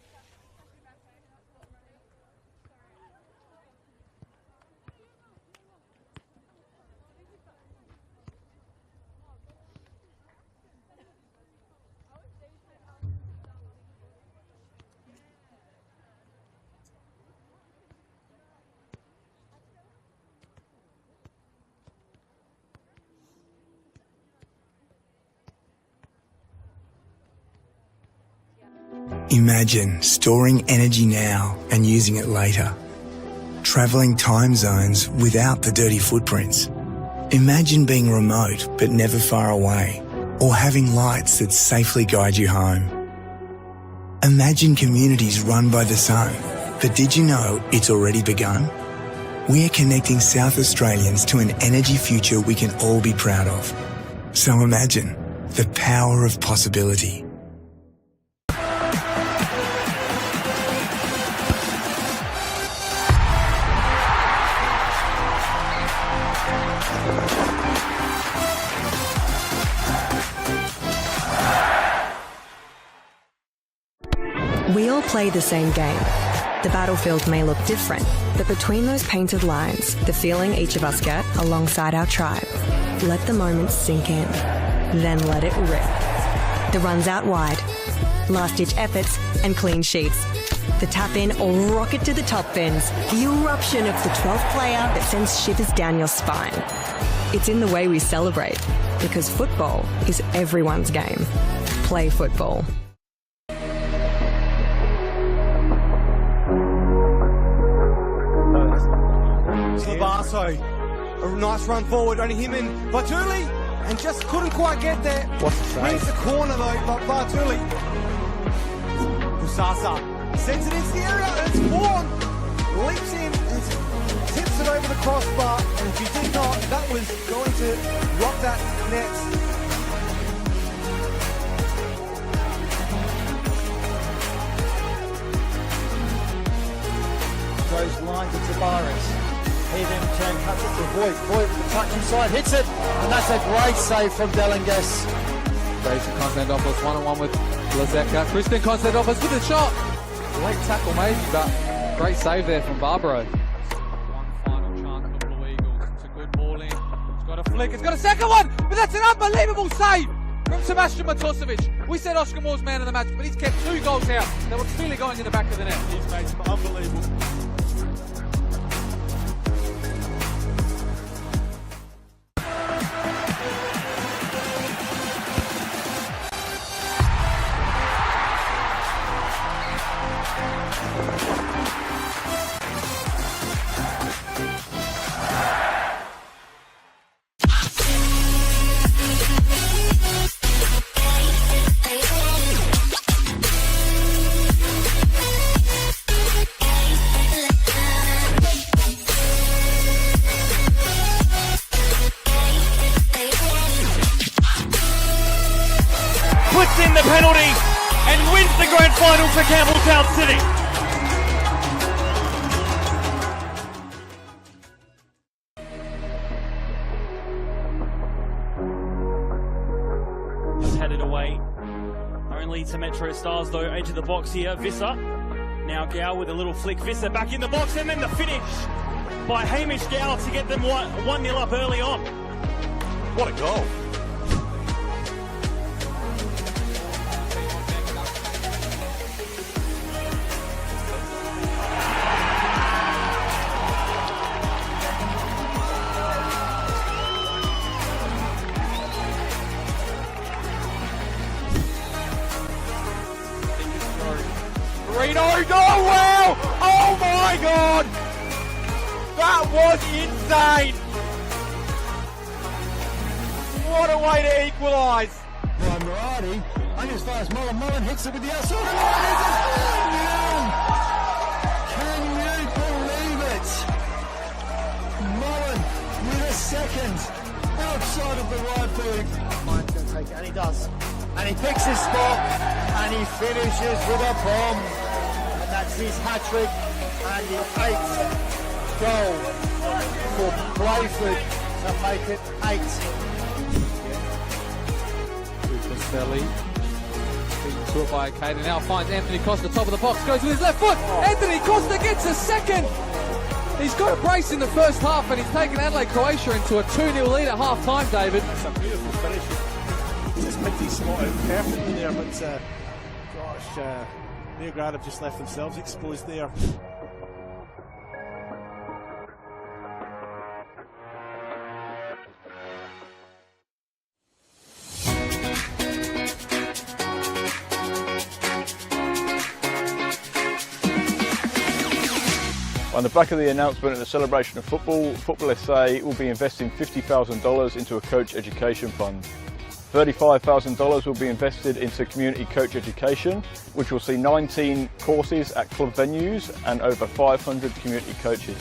Imagine storing energy now and using it later. Travelling time zones without the dirty footprints. Imagine being remote but never far away, or having lights that safely guide you home. Imagine communities run by the sun, but did you know it's already begun? We're connecting South Australians to an energy future we can all be proud of. So imagine the power of possibility. play the same game. The battlefield may look different, but between those painted lines, the feeling each of us get alongside our tribe. Let the moment sink in, then let it rip. The runs out wide, last-ditch efforts and clean sheets. The tap-in or rocket to the top bins. The eruption of the 12th player that sends shivers down your spine. It's in the way we celebrate, because football is everyone's game. Play football. Labasso, a nice run forward, only him and Bartuli, and just couldn't quite get there. What's the save? Wins the corner though, but Bartuli. Usasa sends it into the area, and it's Vaughan. Leaps in and tips it over the crossbar, and if he did not, that was going to rock that net. Goes line to Torrens. He then cuts it to Voigt. Voigt with the touch inside, hits it, and that's a great save from Delangas. Jason Konstantinopoulos one-on-one with Lazeka. Kristen Konstantinopoulos with a shot. Late tackle maybe, but great save there from Barbaro. One final chance for Blue Eagles. It's a good ball in. It's got a flick. It's got a second one, but that's an unbelievable save from Sebastian Matosevic. We said Oscar Moore's man of the match, but he's kept 2 goals out that were clearly going in the back of the net. He's made some unbelievable. Puts in the penalty and wins the grand final for Campbelltown City. He's headed away. Only to Metro Stars though, edge of the box here. Visser. Now Gow with a little flick. Visser back in the box, and then the finish by Hamish Gow to get them 1-0 up early on. What a goal. Reno, oh wow! Oh my god! That was insane! What a way to equalise! Brian Murati, only as far as Mullen. Mullen hits it with the outside of the line. Can you believe it? Mullen with a second outside of the right boot. Mine's going to take it, and he does. And he picks his spot, and he finishes with a bomb. And that's his hat-trick, and the 8th goal for Playford to make it 8. Costelli being to it by Caden, now finds Anthony Costa, top of the box, goes with his left foot. Anthony Costa gets a second. He's got a brace in the first half, and he's taken Adelaide Croatia into a 2-0 lead at half time, David. It's a beautiful finish. Just picked his slot out perfectly there, but gosh, Neograd have just left themselves exposed there. On the back of the announcement of the celebration of football, NPLSA will be investing $50,000 into a coach education fund. $35,000 will be invested into community coach education, which will see 19 courses at club venues and over 500 community coaches.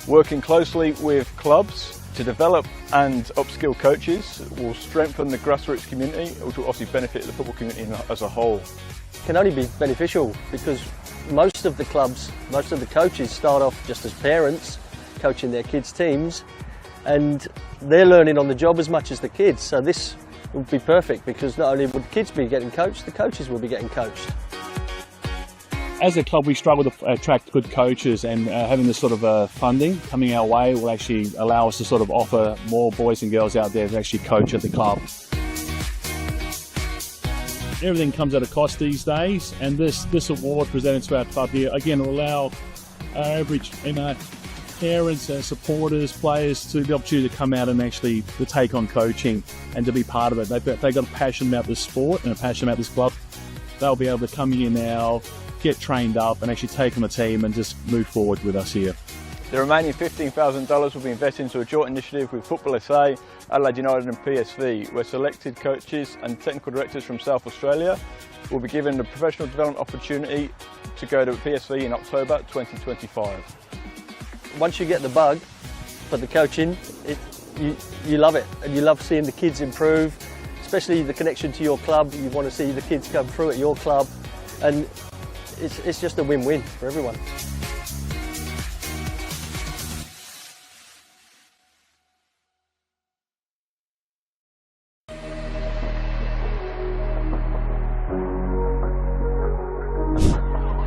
Working closely with clubs to develop and upskill coaches will strengthen the grassroots community, which will obviously benefit the football community as a whole. It can only be beneficial because most of the clubs, most of the coaches start off just as parents coaching their kids' teams, and they're learning on the job as much as the kids. So this would be perfect because not only would kids be getting coached, the coaches will be getting coached. as a club, we struggle to attract good coaches, and having this sort of funding coming our way will actually allow us to sort of offer more boys and girls out there to actually coach at the club. Everything comes at a cost these days, and this award presented to our club here, again, will allow our average parents, supporters, players to the opportunity to come out and actually to take on coaching and to be part of it. They've got a passion about this sport and a passion about this club. They'll be able to come here now, get trained up and actually take on the team and just move forward with us here. The remaining $15,000 will be invested into a joint initiative with Football SA, Adelaide United and PSV, where selected coaches and technical directors from South Australia will be given the professional development opportunity to go to PSV in October 2025. Once you get the bug for the coaching, you love it, and you love seeing the kids improve, especially the connection to your club. You want to see the kids come through at your club, and it's just a win-win for everyone.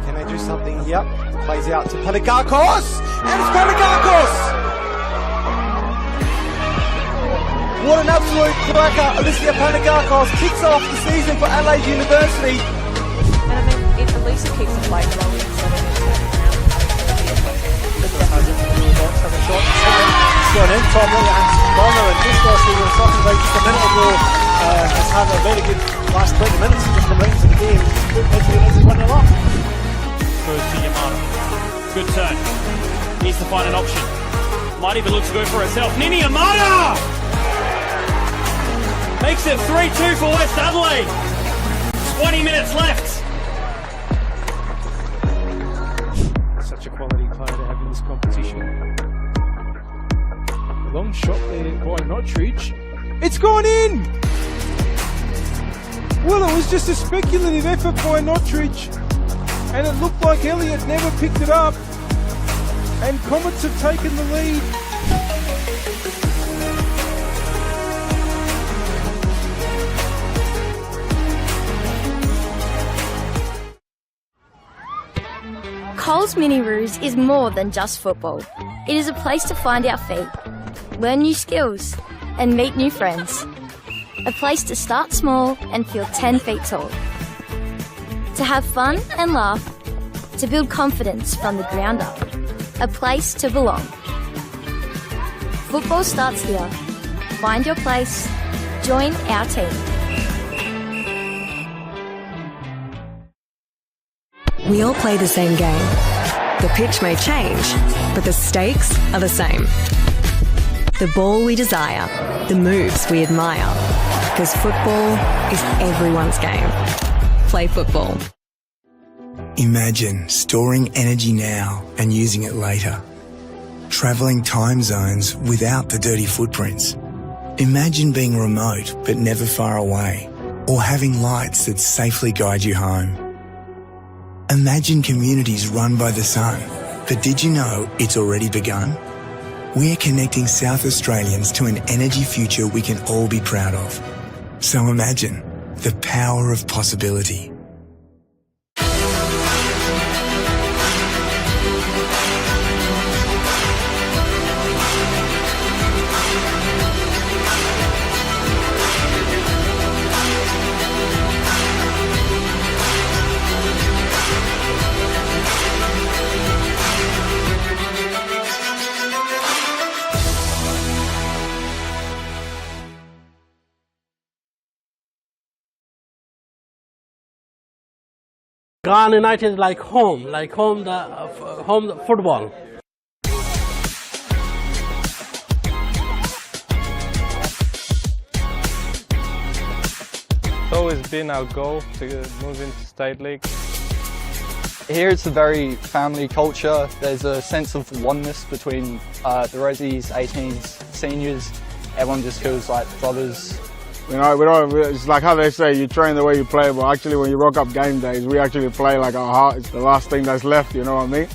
Can they do something here? Plays out to Panagakos, and it's Panagakos! What an absolute cracker! Alicia Panagakos kicks off the season for Adelaide University. And I mean, if Alicia keeps the play rolling instead of turning around, It's gone in, Tom and Bonner, and just as we were talking about just a minute ago, has had a very good last 20 minutes and just come right into the game. It's 1-0 up. Goes to Yamada. Good turn. Needs to find an option. Might even look to go for herself. Nini Yamada! Makes it 3-2 for West Adelaide. 20 minutes left. Such a quality player to have in this competition. Long shot there by Notridge. It's gone in! Well, it was just a speculative effort by Notridge, and it looked like Elliott never picked it up, and Comets have taken the lead. Coles Mini Roos is more than just football. It is a place to find our feet, learn new skills, and meet new friends. A place to start small and feel 10 feet tall. To have fun and laugh, to build confidence from the ground up. A place to belong. Football starts here. Find your place. Join our team. We all play the same game. The pitch may change, but the stakes are the same. The ball we desire, the moves we admire. Because football is everyone's game. Play football. Imagine storing energy now and using it later. Travelling time zones without the dirty footprints. Imagine being remote but never far away. Or having lights that safely guide you home. Imagine communities run by the sun. But did you know it's already begun? We're connecting South Australians to an energy future we can all be proud of. So imagine the power of possibility. Ghana United is like home football. It's always been our goal to move into State League. Here it's a very family culture. There's a sense of oneness between the Resies, 18s, seniors. Everyone just feels like brothers. You know, it's like how they say, you train the way you play, but actually when you rock up game days, we actually play like our heart is the last thing that's left, you know what I mean?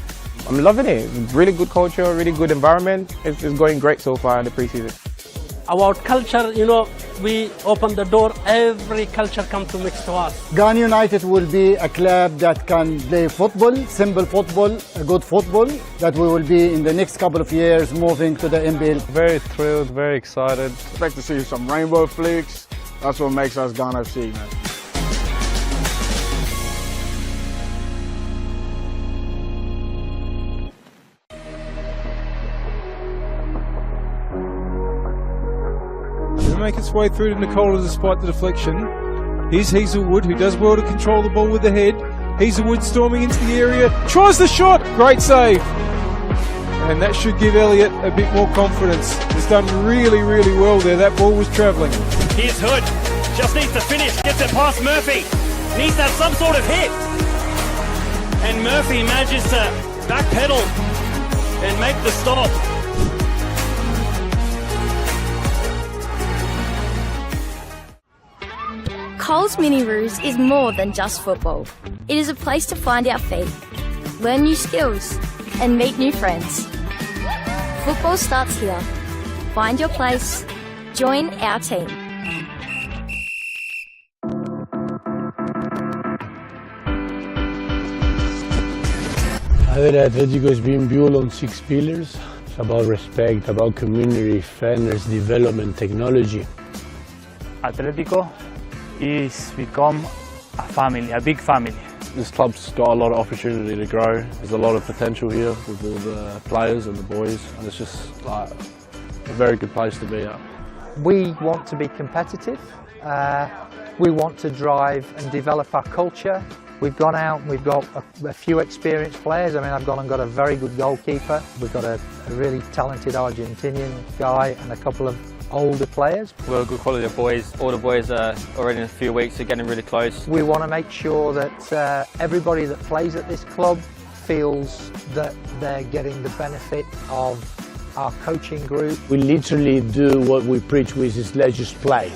I'm loving it. Really good culture, really good environment. It's going great so far in the preseason. About culture, you know, we open the door, every culture comes to mix to us. Ghana United will be a club that can play football, simple football, a good football, that we will be in the next couple of years moving to the NPL. Very thrilled, very excited. Expect to see some rainbow flicks. That's what makes us Ghana FC, man. Make its way through to Nicola despite the deflection. Here's Hazelwood, who does well to control the ball with the head. Hazelwood storming into the area, tries the shot, great save. And that should give Elliott a bit more confidence. He's done really, really well there. That ball was travelling. Here's Hood, just needs to finish, gets it past Murphy. Needs to have some sort of hit. And Murphy manages to backpedal and make the stop. Coles Mini Roos is more than just football. It is a place to find our feet, learn new skills, and meet new friends. Football starts here. Find your place. Join our team. I think Atletico is being built on 6 pillars. It's about respect, about community, fairness, development, technology. Atletico is become a family, a big family. This club's got a lot of opportunity to grow. There's a lot of potential here with all the players and the boys, and it's just like a very good place to be at. We want to be competitive. We want to drive and develop our culture. We've gone out and we've got a few experienced players. I mean, I've gone and got a very good goalkeeper. We've got a really talented Argentinian guy and a couple of older players. We've got a good quality of boys. All the boys are already in a few weeks, are getting really close. We want to make sure that everybody that plays at this club feels that they're getting the benefit of our coaching group. We literally do what we preach, which is let's just play.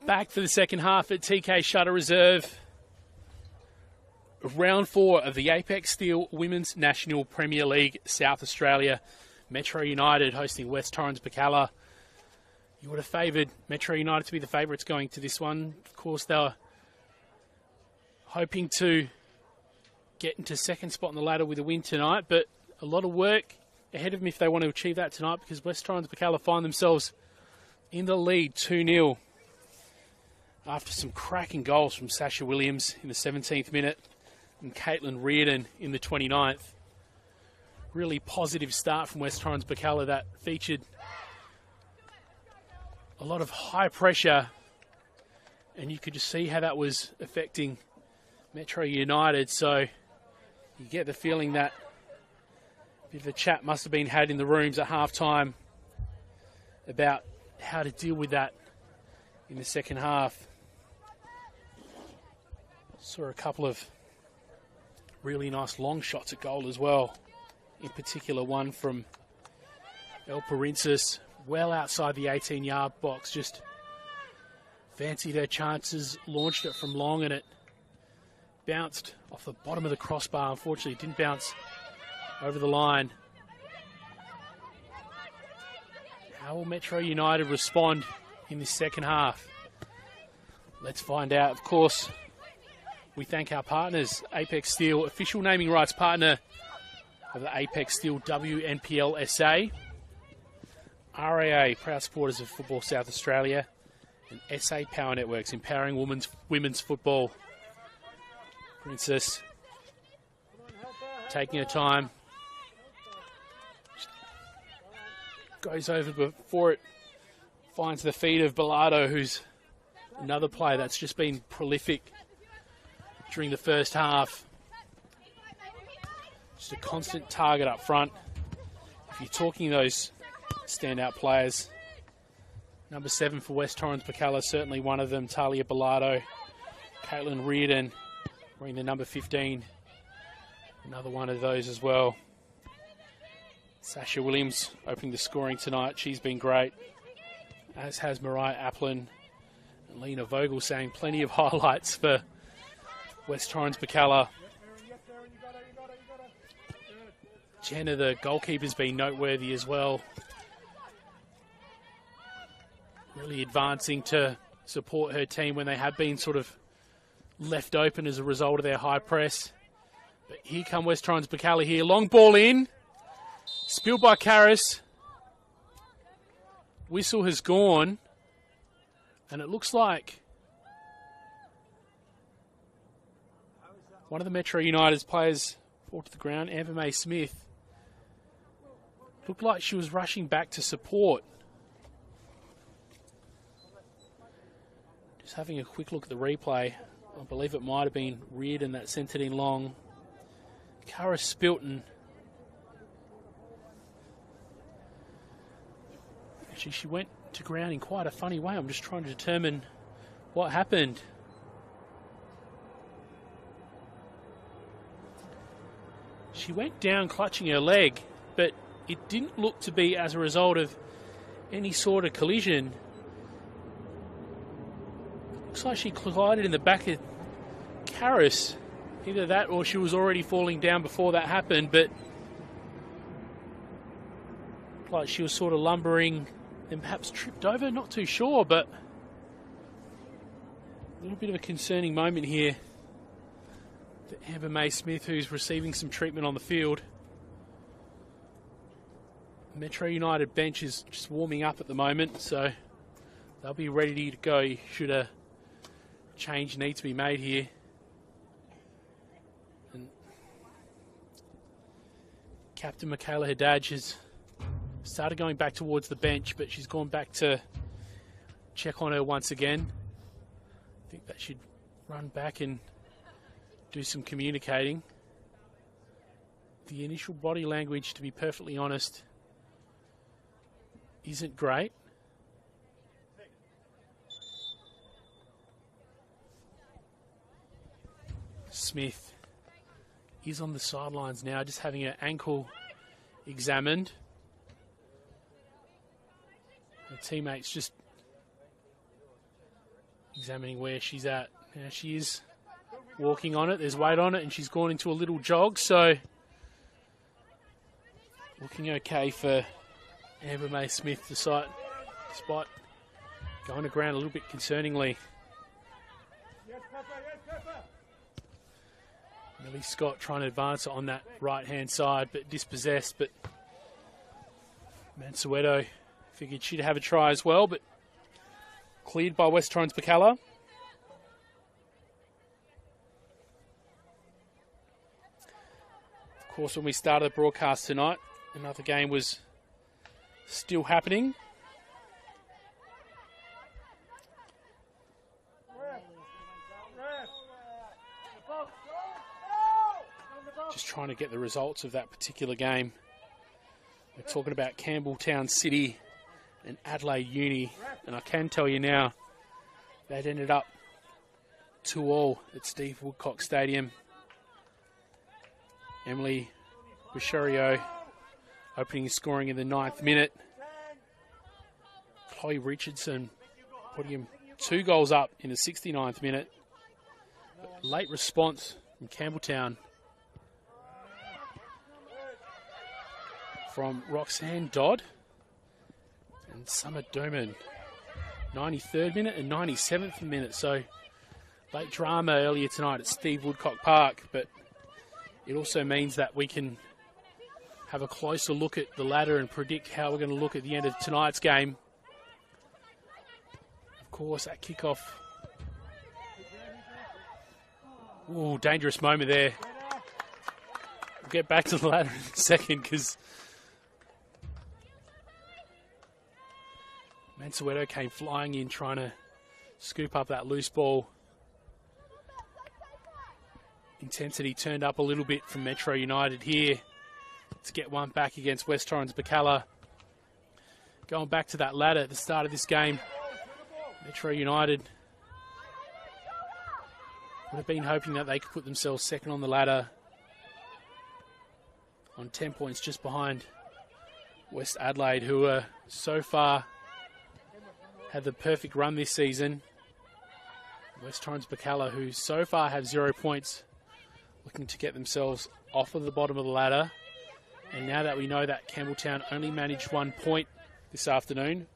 Back for the second half at TK Shutter Reserve. Round 4 of the Apex Steel Women's National Premier League South Australia. Metro United hosting West Torrens Birkalla. You would have favoured Metro United to be the favourites going to this one. Of course, they were hoping to get into second spot on the ladder with a win tonight, but a lot of work ahead of them if they want to achieve that tonight, because West Torrens Birkalla find themselves in the lead 2-0. After some cracking goals from Sasha Williams in the 17th minute and Caitlin Reardon in the 29th. Really positive start from West Torrens Birkalla that featured a lot of high pressure, and you could just see how that was affecting Metro United. So you get the feeling that a bit of a chat must have been had in the rooms at halftime about how to deal with that in the second half. Saw a couple of really nice long shots at goal as well. In particular, one from El Parensis, well outside the 18-yard box. Just fancied her chances, launched it from long, and it bounced off the bottom of the crossbar. Unfortunately, it didn't bounce over the line. How will Metro United respond in this second half? Let's find out. Of course, we thank our partners, Apex Steel, official naming rights partner of the Apex Steel WNPLSA. RAA, proud supporters of Football South Australia. and SA Power Networks, empowering women's football. Princess taking her time. Goes over before it finds the feet of Bilardo, who's another player that's just been prolific during the first half. Just a constant target up front. If you're talking those standout players, number 7 for West Torrens Birkalla, certainly one of them, Talia Bilardo. Caitlin Reardon wearing the number 15, another one of those as well. Sasha Williams opening the scoring tonight. She's been great, as has Mariah Applin and Lena Vogel, saying plenty of highlights for West Torrens Birkalla. Jenna, the goalkeeper's been noteworthy as well. Really advancing to support her team when they have been sort of left open as a result of their high press. But here come West Torrens Birkalla here. Long ball in. Spilled by Karras. Whistle has gone. And it looks like one of the Metro United's players fall to the ground, Amber May Smith. Looked like she was rushing back to support. Just having a quick look at the replay. I believe it might have been Reardon that sent it in long. Karras Spilton. Actually, she went to ground in quite a funny way. I'm just trying to determine what happened. She went down clutching her leg, but it didn't look to be as a result of any sort of collision. Looks like she collided in the back of Karras. Either that or she was already falling down before that happened, but like she was sort of lumbering and perhaps tripped over, not too sure, but a little bit of a concerning moment here for Amber May Smith, who's receiving some treatment on the field. Metro United bench is just warming up at the moment, so they'll be ready to go should a change need to be made here. And Captain Michaela Haddad has started going back towards the bench, but she's gone back to check on her once again. I think that she'd run back and do some communicating. The initial body language, to be perfectly honest, isn't great. Smith is on the sidelines now, just having her ankle examined. Her teammates just examining where she's at. Now she is walking on it, there's weight on it, and she's gone into a little jog, so looking okay for Amber May Smith, despite going to ground a little bit concerningly. Millie Scott trying to advance it on that right-hand side, but dispossessed. But Mansueto figured she'd have a try as well, but cleared by West Torrens Birkalla. Of course, when we started the broadcast tonight, another game was still happening. Just trying to get the results of that particular game. We're talking about Campbelltown City and Adelaide Uni, and I can tell you now that ended up 2-2 at Steve Woodcock Stadium. Emily Bicherio opening and scoring in the 9th minute. Chloe Richardson putting him 2 goals up in the 69th minute. But late response from Campbelltown from Roxanne Dodd and Summer Doman. 93rd minute and 97th minute. So late drama earlier tonight at Steve Woodcock Park, but it also means that we can have a closer look at the ladder and predict how we're going to look at the end of tonight's game. Of course, at kickoff. Ooh, dangerous moment there. We'll get back to the ladder in a second because Mansueto came flying in trying to scoop up that loose ball. Intensity turned up a little bit from Metro United here to get one back against West Torrens Birkalla. Going back to that ladder at the start of this game, Metro United would have been hoping that they could put themselves second on the ladder on 10 points just behind West Adelaide, who are so far had the perfect run this season. West Torrens Birkalla, who so far have 0 points, looking to get themselves off of the bottom of the ladder. And now that we know that Campbelltown only managed 1 point this afternoon,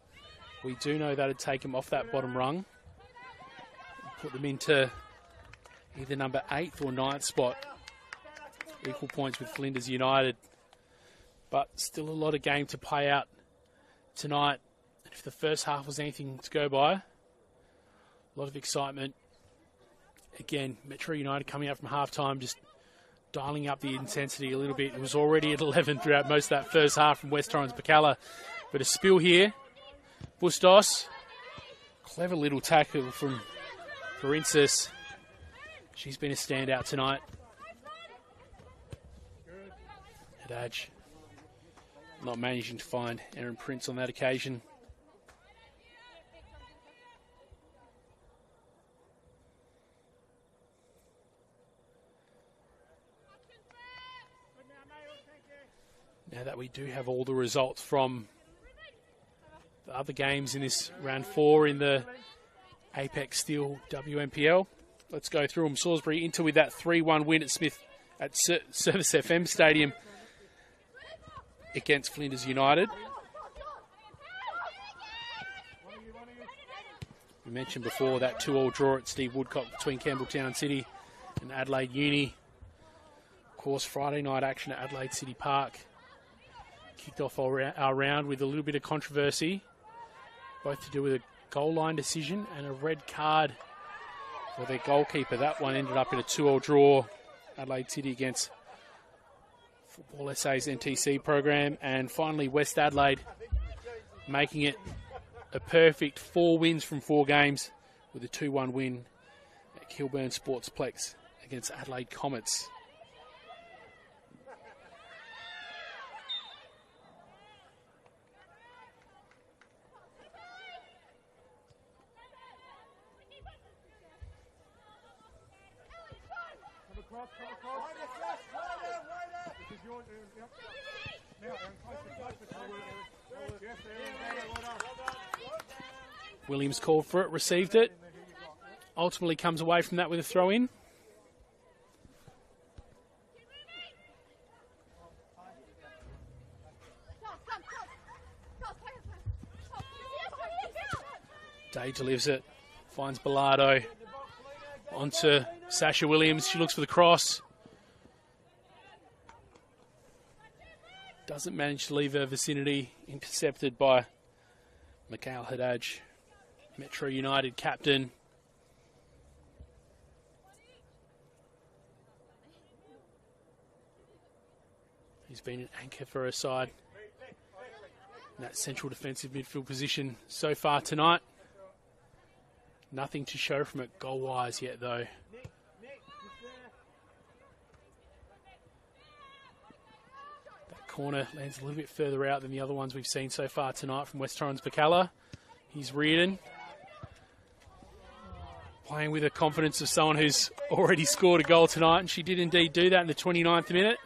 we do know that it'd take them off that bottom rung, put them into either number 8th or 9th spot, equal points with Flinders United. But still a lot of game to play out tonight. And if the first half was anything to go by, a lot of excitement. Again, Metro United coming out from halftime, just dialing up the intensity a little bit. It was already at 11 throughout most of that first half from West Torrens Birkalla. But a spill here. Bustos. Clever little tackle from Princess. She's been a standout tonight. Hadaj not managing to find Erin Prince on that occasion. Now that we do have all the results from the other games in this round 4 in the Apex Steel WNPL, let's go through them. Salisbury into with that 3-1 win at Service FM Stadium against Flinders United. We mentioned before that 2-2 draw at Steve Woodcock between Campbelltown City and Adelaide Uni. Of course, Friday night action at Adelaide City Park kicked off our round with a little bit of controversy, both to do with a goal line decision and a red card for their goalkeeper. That one ended up in a 2-2 draw, Adelaide City against Football SA's NTC program. And finally, West Adelaide making it a perfect 4 wins from 4 games with a 2-1 win at Kilburn Sportsplex against Adelaide Comets. Williams called for it, received it, ultimately comes away from that with a throw-in. Day delivers it, finds Bilardo onto Sasha Williams. She looks for the cross. Doesn't manage to leave her vicinity, intercepted by Mikhail Hadaj, Metro United captain. He's been an anchor for her side in that central defensive midfield position so far tonight. Nothing to show from it goal-wise yet, though. That corner lands a little bit further out than the other ones we've seen so far tonight from West Torrens Birkalla. He's Reardon, playing with the confidence of someone who's already scored a goal tonight, and she did indeed do that in the 29th minute.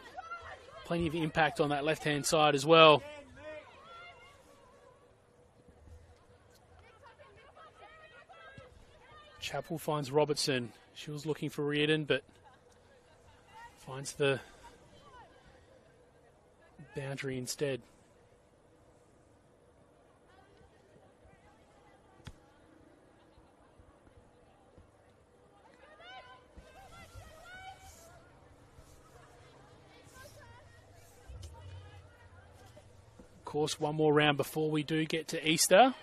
Plenty of impact on that left-hand side as well. Chappell finds Robertson. She was looking for Reardon, but finds the boundary instead. Of course, one more round before we do get to Easter.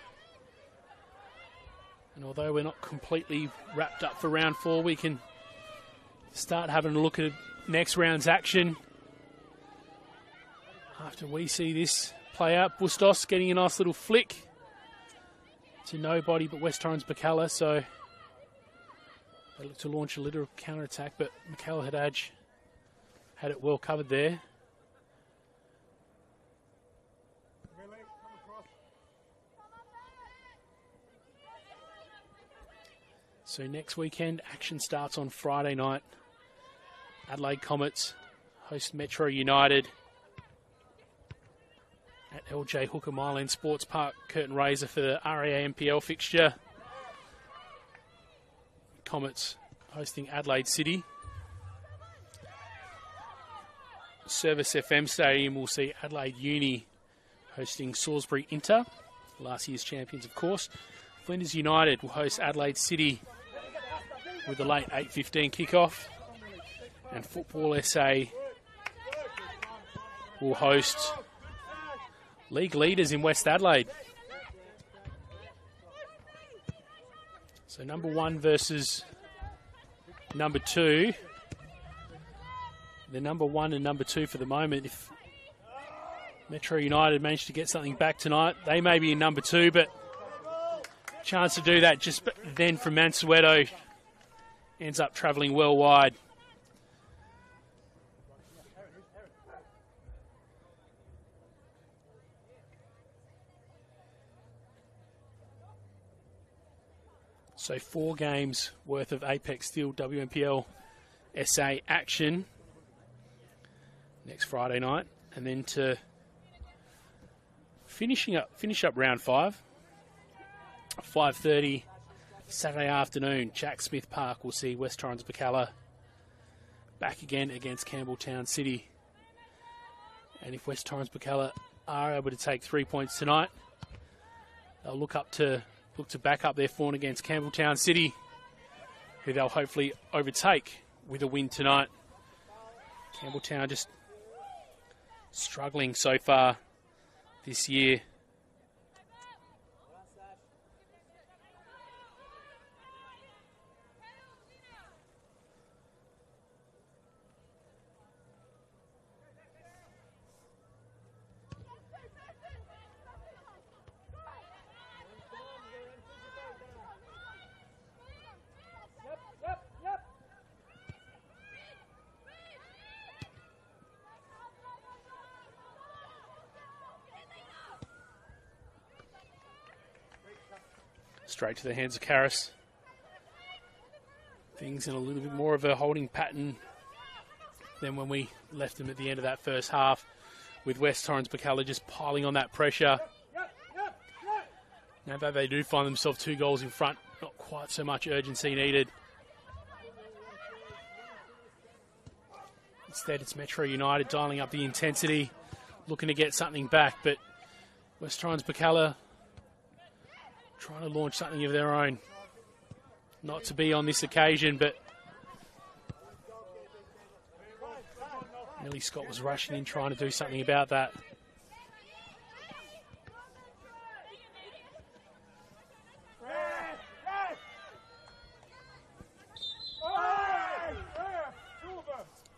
And And although we're not completely wrapped up for round 4, we can start having a look at next round's action. After we see this play out, Bustos getting a nice little flick to nobody but West Torrens Birkalla, so they look to launch a little counter-attack, but Michael Haddad had it well covered there. So next weekend, action starts on Friday night. Adelaide Comets host Metro United at LJ Hooker Myland Sports Park. Curtain raiser for the RAA NPL fixture. Comets hosting Adelaide City. Service FM Stadium will see Adelaide Uni hosting Salisbury Inter, last year's champions of course. Flinders United will host Adelaide City with a late 8:15 kickoff. And Football SA will host league leaders in West Adelaide. So number 1 versus number 2. The number 1 and number 2 for the moment. If Metro United manage to get something back tonight, they may be in number 2, but chance to do that just then from Mansueto ends up travelling well wide. So 4 games worth of Apex Steel WNPL SA action next Friday night, and then to finish up round 5, 5:30 Saturday afternoon. Jack Smith Park will see West Torrens Birkalla back again against Campbelltown City. And if West Torrens Birkalla are able to take 3 points tonight, they'll look to back up their form against Campbelltown City, who they'll hopefully overtake with a win tonight. Campbelltown just struggling so far this year. Straight to the hands of Karras. Things in a little bit more of a holding pattern than when we left them at the end of that first half, with West Torrens Birkalla just piling on that pressure. Now that they do find themselves 2 goals in front, not quite so much urgency needed. Instead, it's Metro United dialing up the intensity, looking to get something back, but West Torrens Birkalla trying to launch something of their own. Not to be on this occasion, but Millie Scott was rushing in trying to do something about that.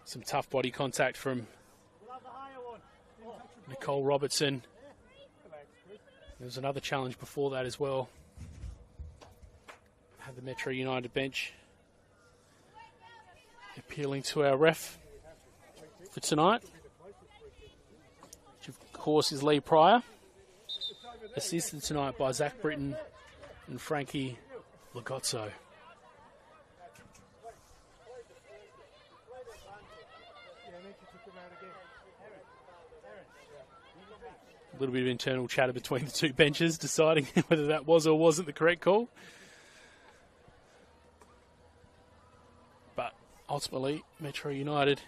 Some tough body contact from Nicole Robertson. There was another challenge before that as well. Had the Metro United bench appealing to our ref for tonight, which of course is Lee Pryor, assisted tonight by Zach Britton and Frankie Lagozzo. A little bit of internal chatter between the 2 benches, deciding whether that was or wasn't the correct call. But ultimately, Metro United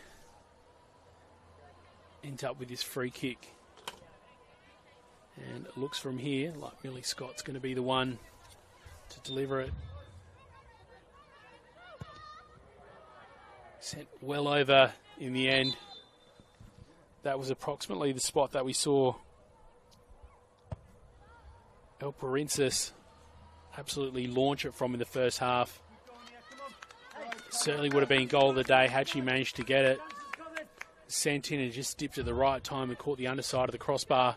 ends up with this free kick. And it looks from here like Millie Scott's going to be the one to deliver it. Sent well over in the end. That was approximately the spot that we saw El Parensis absolutely launch it from in the first half. Certainly would have been goal of the day had she managed to get it. Sent in and just dipped at the right time and caught the underside of the crossbar.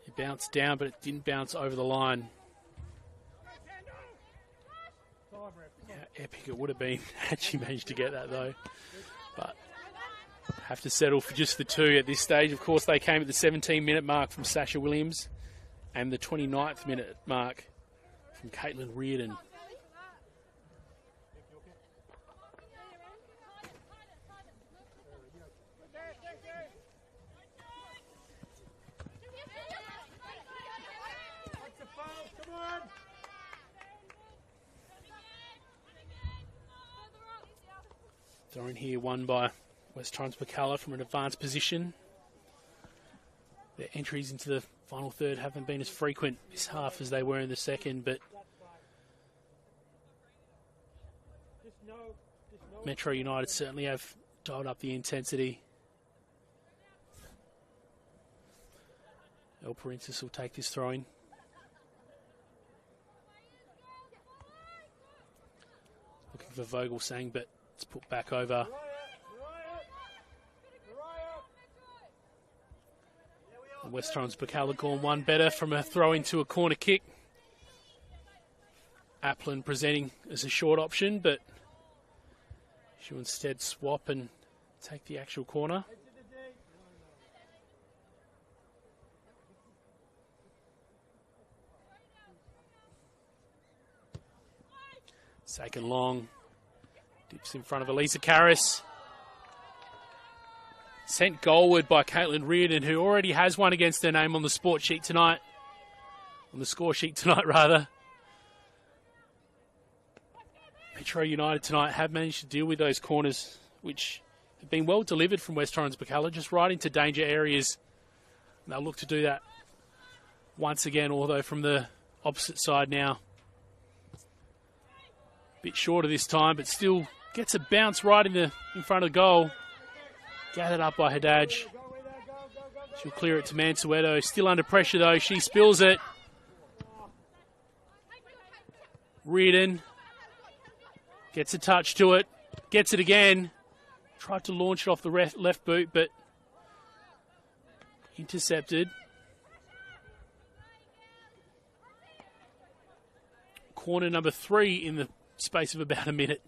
It bounced down, but it didn't bounce over the line. How epic it would have been had she managed to get that, though. But have to settle for just the 2 at this stage. Of course, they came at the 17-minute mark from Sasha Williams and the 29th minute mark from Caitlin Reardon. Thrown here, won by West Torrens Birkalla from an advanced position. Their entries into the final third haven't been as frequent this half as they were in the second, but Metro United certainly have dialed up the intensity. El Parensis will take this throw-in. Looking for Vogelsang, but it's put back over. And West Torrens Birkalla gone one better from a throw into a corner kick. Applin presenting as a short option, but she'll instead swap and take the actual corner. Second long. Dips in front of Elisa Karras. Sent goalward by Caitlin Reardon, who already has one against her name on the sport sheet tonight. On the score sheet tonight, rather. Metro United tonight have managed to deal with those corners, which have been well delivered from West Torrens Birkalla, just right into danger areas. And they'll look to do that once again, although from the opposite side now. Bit shorter this time, but still gets a bounce right in front of the goal. Gathered up by Haddad. She'll clear it to Mansueto. Still under pressure though. She spills it. Reardon gets a touch to it. Gets it again. Tried to launch it off the left boot, but intercepted. Corner number 3 in the space of about a minute.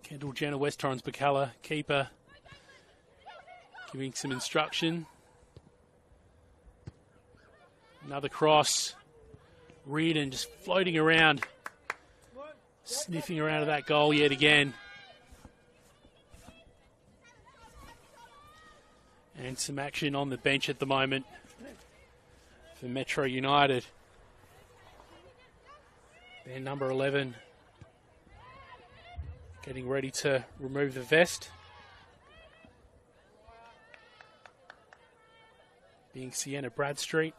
Kendall Jenner, West Torrens Birkalla, keeper, giving some instruction. Another cross. Reardon just floating around, sniffing around at that goal yet again. And some action on the bench at the moment for Metro United. Their number 11 getting ready to remove the vest. Being Sienna Bradstreet.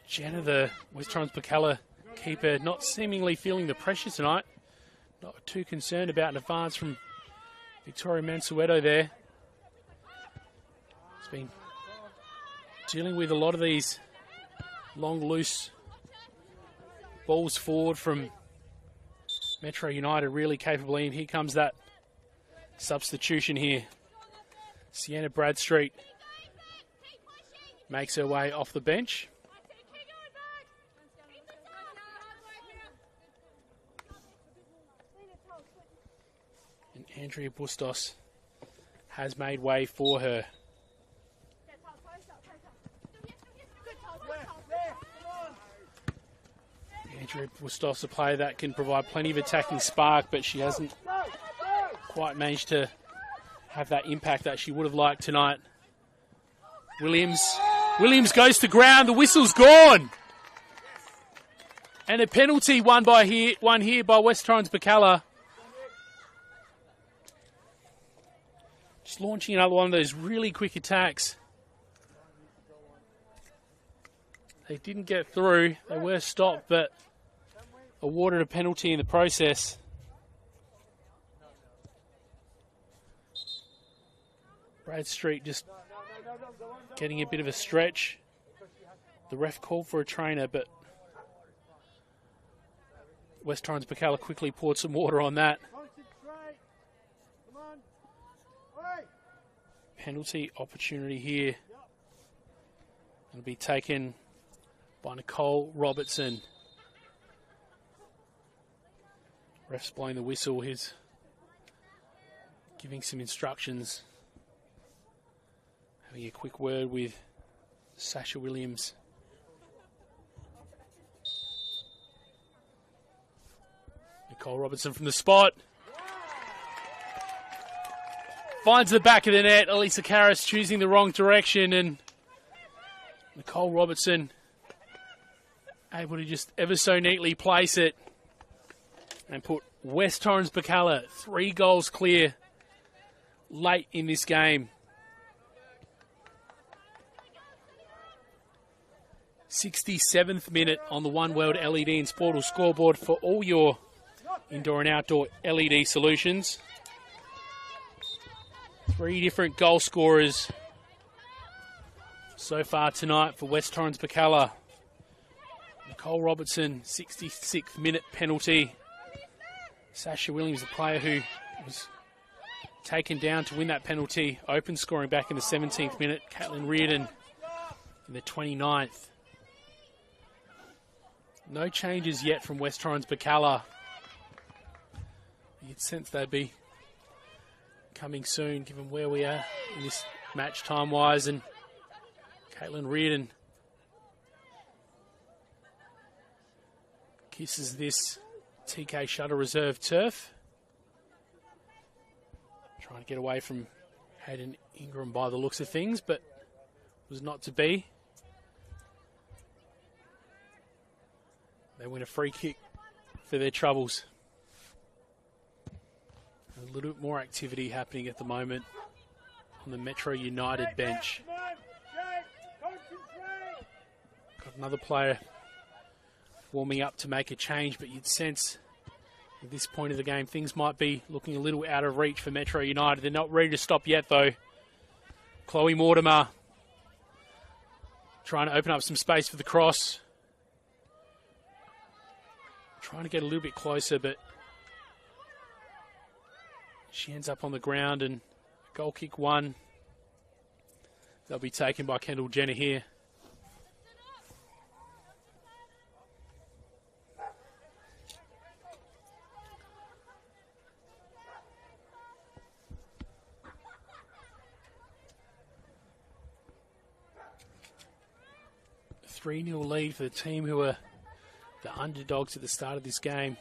Jenna, the West Torrens Birkalla keeper, not seemingly feeling the pressure tonight. Not too concerned about an advance from Victoria Mansueto there. He's been dealing with a lot of these long, loose balls forward from Metro United, really capably. And here comes that substitution here. Sienna Bradstreet makes her way off the bench. Andrea Bustos has made way for her. Andrea Bustos, a player that can provide plenty of attacking spark, but she hasn't quite managed to have that impact that she would have liked tonight. Williams goes to ground. The whistle's gone. And a penalty won here by West Torrens Birkalla. Just launching another one of those really quick attacks. They didn't get through. They were stopped, but awarded a penalty in the process. Bradstreet just getting a bit of a stretch. The ref called for a trainer, but West Torrens Birkalla quickly poured some water on that. Penalty opportunity here. It'll be taken by Nicole Robertson. Ref's blowing the whistle. He's giving some instructions. Having a quick word with Sasha Williams. Nicole Robertson from the spot. Finds the back of the net. Elisa Karras choosing the wrong direction, and Nicole Robertson able to just ever so neatly place it and put West Torrens Birkalla 3 goals clear late in this game. 67th minute on the One World LED and Sportal scoreboard for all your indoor and outdoor LED solutions. 3 different goal scorers so far tonight for West Torrens Birkalla. Nicole Robertson, 66th minute penalty. Sasha Williams, the player who was taken down to win that penalty, open scoring back in the 17th minute. Caitlin Reardon in the 29th. No changes yet from West Torrens Birkalla. You'd sense they'd be coming soon, given where we are in this match time-wise. And Caitlin Reardon kisses this TK Shutter Reserve turf. Trying to get away from Hayden Ingram by the looks of things, but was not to be. They win a free kick for their troubles. A little bit more activity happening at the moment on the Metro United bench. Got another player warming up to make a change, but you'd sense at this point of the game things might be looking a little out of reach for Metro United. They're not ready to stop yet though. Chloe Mortimer trying to open up some space for the cross. Trying to get a little bit closer, but she ends up on the ground, and goal kick 1. They'll be taken by Kendall Jenner here. A 3-0 lead for the team who are the underdogs at the start of this game.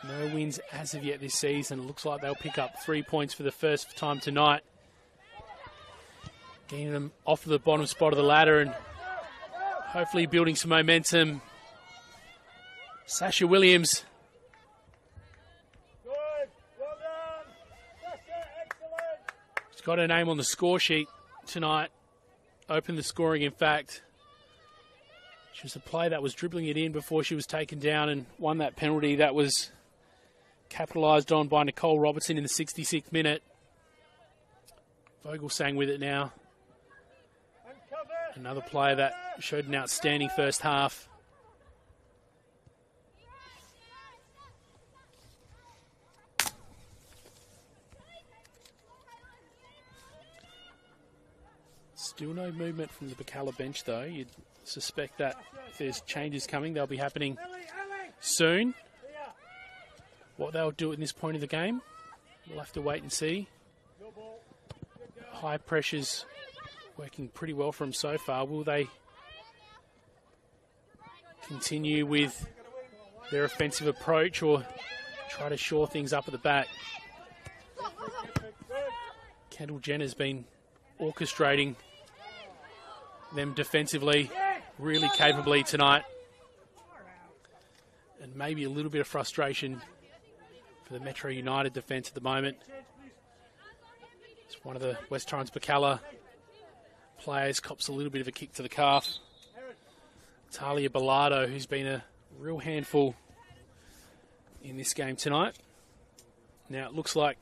No wins as of yet this season. It looks like they'll pick up 3 points for the first time tonight. Getting them off the bottom spot of the ladder and hopefully building some momentum. Sasha Williams. She's got her name on the score sheet tonight. Opened the scoring, in fact. She was the player that was dribbling it in before she was taken down and won that penalty. That was capitalised on by Nicole Robertson in the 66th minute. Vogel sang with it now. Another player that showed an outstanding first half. Still no movement from the Birkalla bench though. You'd suspect that if there's changes coming, they'll be happening soon. What they'll do at this point of the game, we'll have to wait and see. High pressures working pretty well for them so far. Will they continue with their offensive approach or try to shore things up at the back? Kendall Jenner's been orchestrating them defensively really capably tonight, and maybe a little bit of frustration for the Metro United defence at the moment. One of the West Torrens Birkalla players cops a little bit of a kick to the calf. Talia Bilardo, who's been a real handful in this game tonight. Now it looks like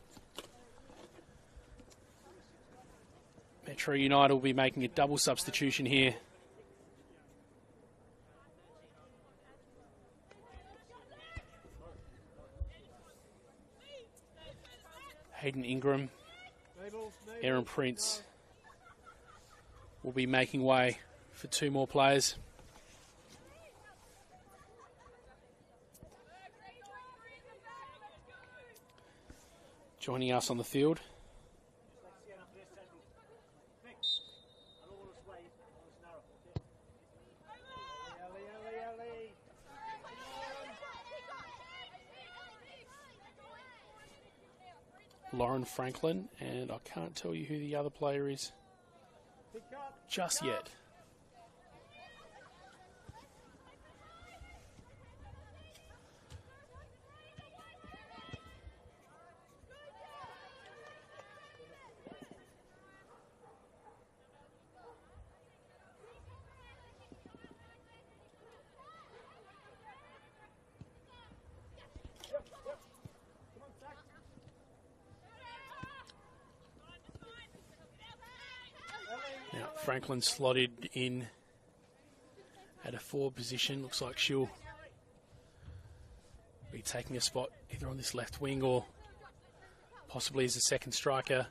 Metro United will be making a double substitution here. Hayden Ingram, Aaron Prince will be making way for two more players. Joining us on the field, Lauren Franklin, and I can't tell you who the other player is just yet. Franklin slotted in at a forward position. Looks like she'll be taking a spot either on this left wing or possibly as a second striker.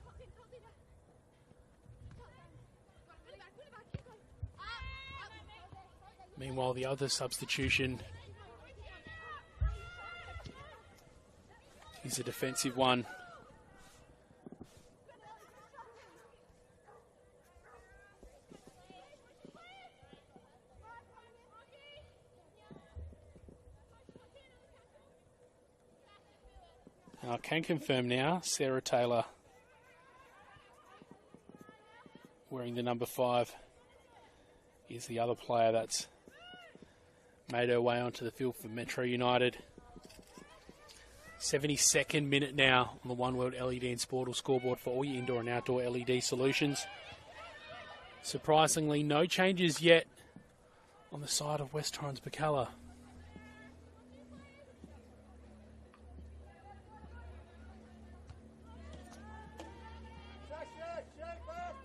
Meanwhile, the other substitution is a defensive one. I can confirm now, Sarah Taylor wearing the number 5 is the other player that's made her way onto the field for Metro United. 72nd minute now on the One World LED and Sportal scoreboard for all your indoor and outdoor LED solutions. Surprisingly, no changes yet on the side of West Torrens Birkalla.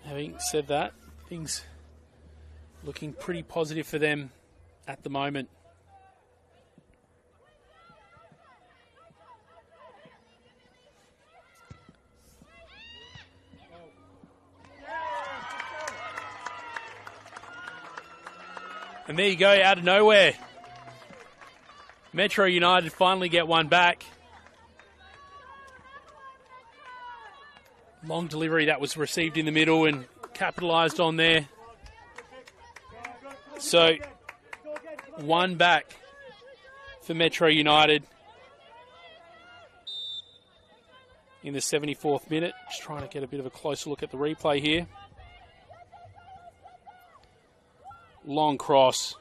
Having said that, things looking pretty positive for them at the moment. And there you go, out of nowhere. Metro United finally get one back. Long delivery that was received in the middle and capitalised on there. So, one back for Metro United in the 74th minute. Just trying to get a bit of a closer look at the replay here. Long cross.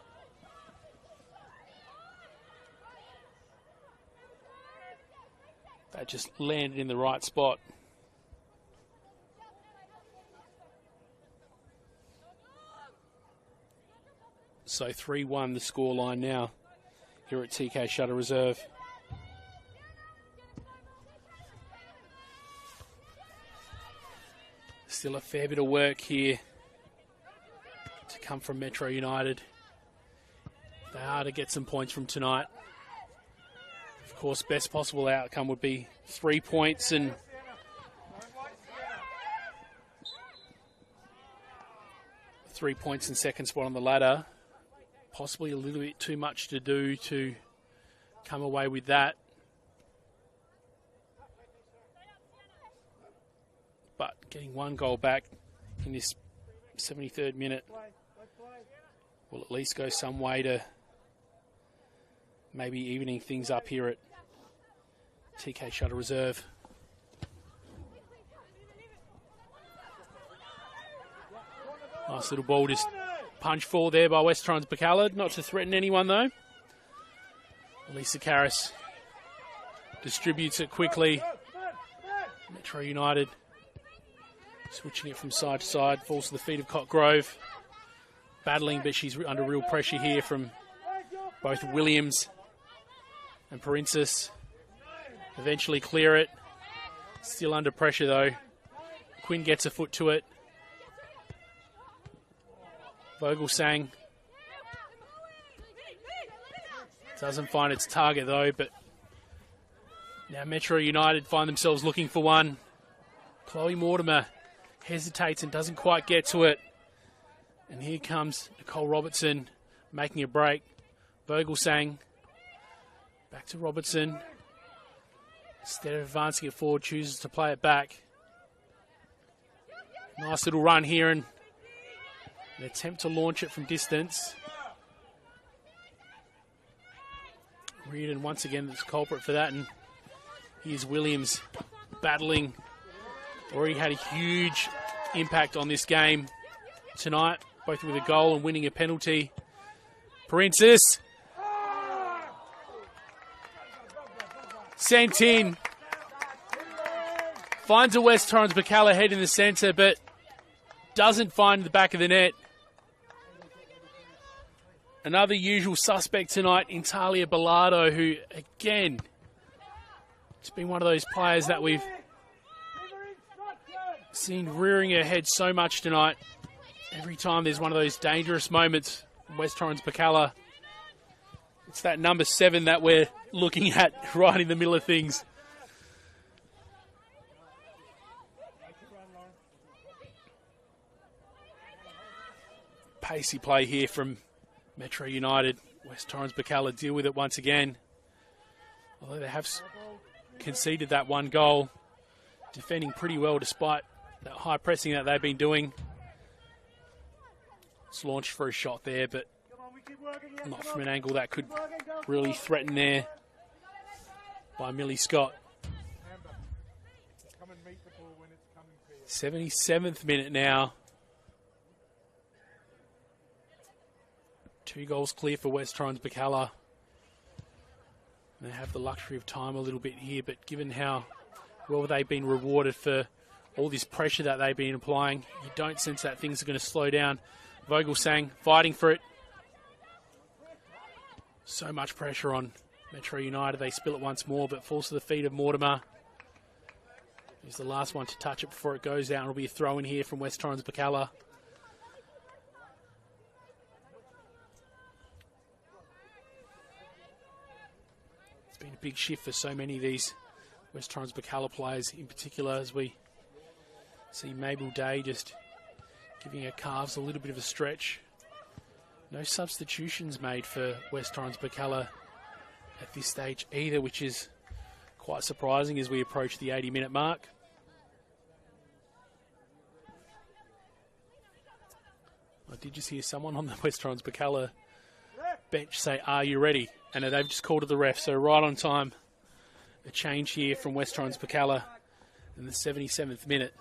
That just landed in the right spot. So 3-1 the scoreline now here at TK Shutter Reserve. Still a fair bit of work here to come from Metro United. They are to get some points from tonight. Of course, best possible outcome would be 3 points and second spot on the ladder. Possibly a little bit too much to do to come away with that. But getting one goal back in this 73rd minute will at least go some way to maybe evening things up here at TK Shutter Reserve. Nice little ball, just punch forward there by West Torrens Birkalla, not to threaten anyone though. Elisa Karras distributes it quickly. Metro United Switching it from side to side, falls to the feet of Cotgrove. Battling, but she's under real pressure here from both Williams and Princess. Eventually clear it. Still under pressure though. Quinn gets a foot to it. Vogelsang doesn't find its target though, but now Metro United find themselves looking for one. Chloe Mortimer hesitates and doesn't quite get to it. And here comes Nicole Robertson making a break. Vogelsang back to Robertson. Instead of advancing it forward, chooses to play it back. Nice little run here and an attempt to launch it from distance. Reardon once again is the culprit for that, and here's Williams battling. Already had a huge impact on this game tonight, both with a goal and winning a penalty. Princess sent in. Finds a West Torrens Birkalla head in the centre, but doesn't find the back of the net. Another usual suspect tonight in Talia Bilardo, who, again, it's been one of those players that we've seen rearing her head so much tonight. Every time there's one of those dangerous moments from West Torrens Birkalla, it's that number 7 that we're looking at right in the middle of things. Pacey play here from Metro United. West Torrens Birkalla deal with it once again. Although they have conceded that one goal, defending pretty well despite that high pressing that they've been doing. It's launched for a shot there, but not from an angle that could really threaten there by Millie Scott. 77th minute now. 2 goals clear for West Torrens Birkalla. They have the luxury of time a little bit here, but given how well they've been rewarded for all this pressure that they've been applying, you don't sense that things are going to slow down. Vogelsang fighting for it. So much pressure on Metro United. They spill it once more, but falls to the feet of Mortimer. He's the last one to touch it before it goes out. It'll be a throw in here from West Torrens Birkalla. It's been a big shift for so many of these West Torrens Birkalla players, in particular, as we see Mabel Day just giving her calves a little bit of a stretch. No substitutions made for West Torrens Birkalla at this stage either, which is quite surprising as we approach the 80-minute mark. I did just hear someone on the West Torrens Birkalla bench say, "Are you ready?" And they've just called to the ref, so right on time. A change here from West Torrens Birkalla in the 77th minute.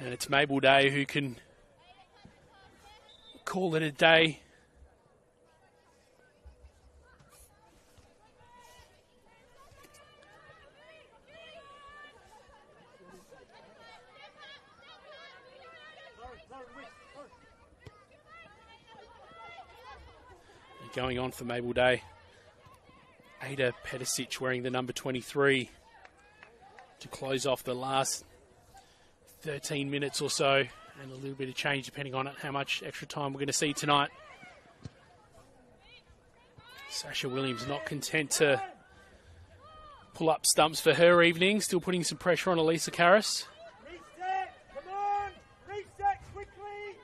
And it's Mabel Day who can call it a day. Going on for Mabel Day. Ada Pedicic wearing the number 23 to close off the last 13 minutes or so, and a little bit of change depending on how much extra time we're going to see tonight. Sasha Williams not content to pull up stumps for her evening, still putting some pressure on Elisa Karras. Reset! Come on! Reset quickly!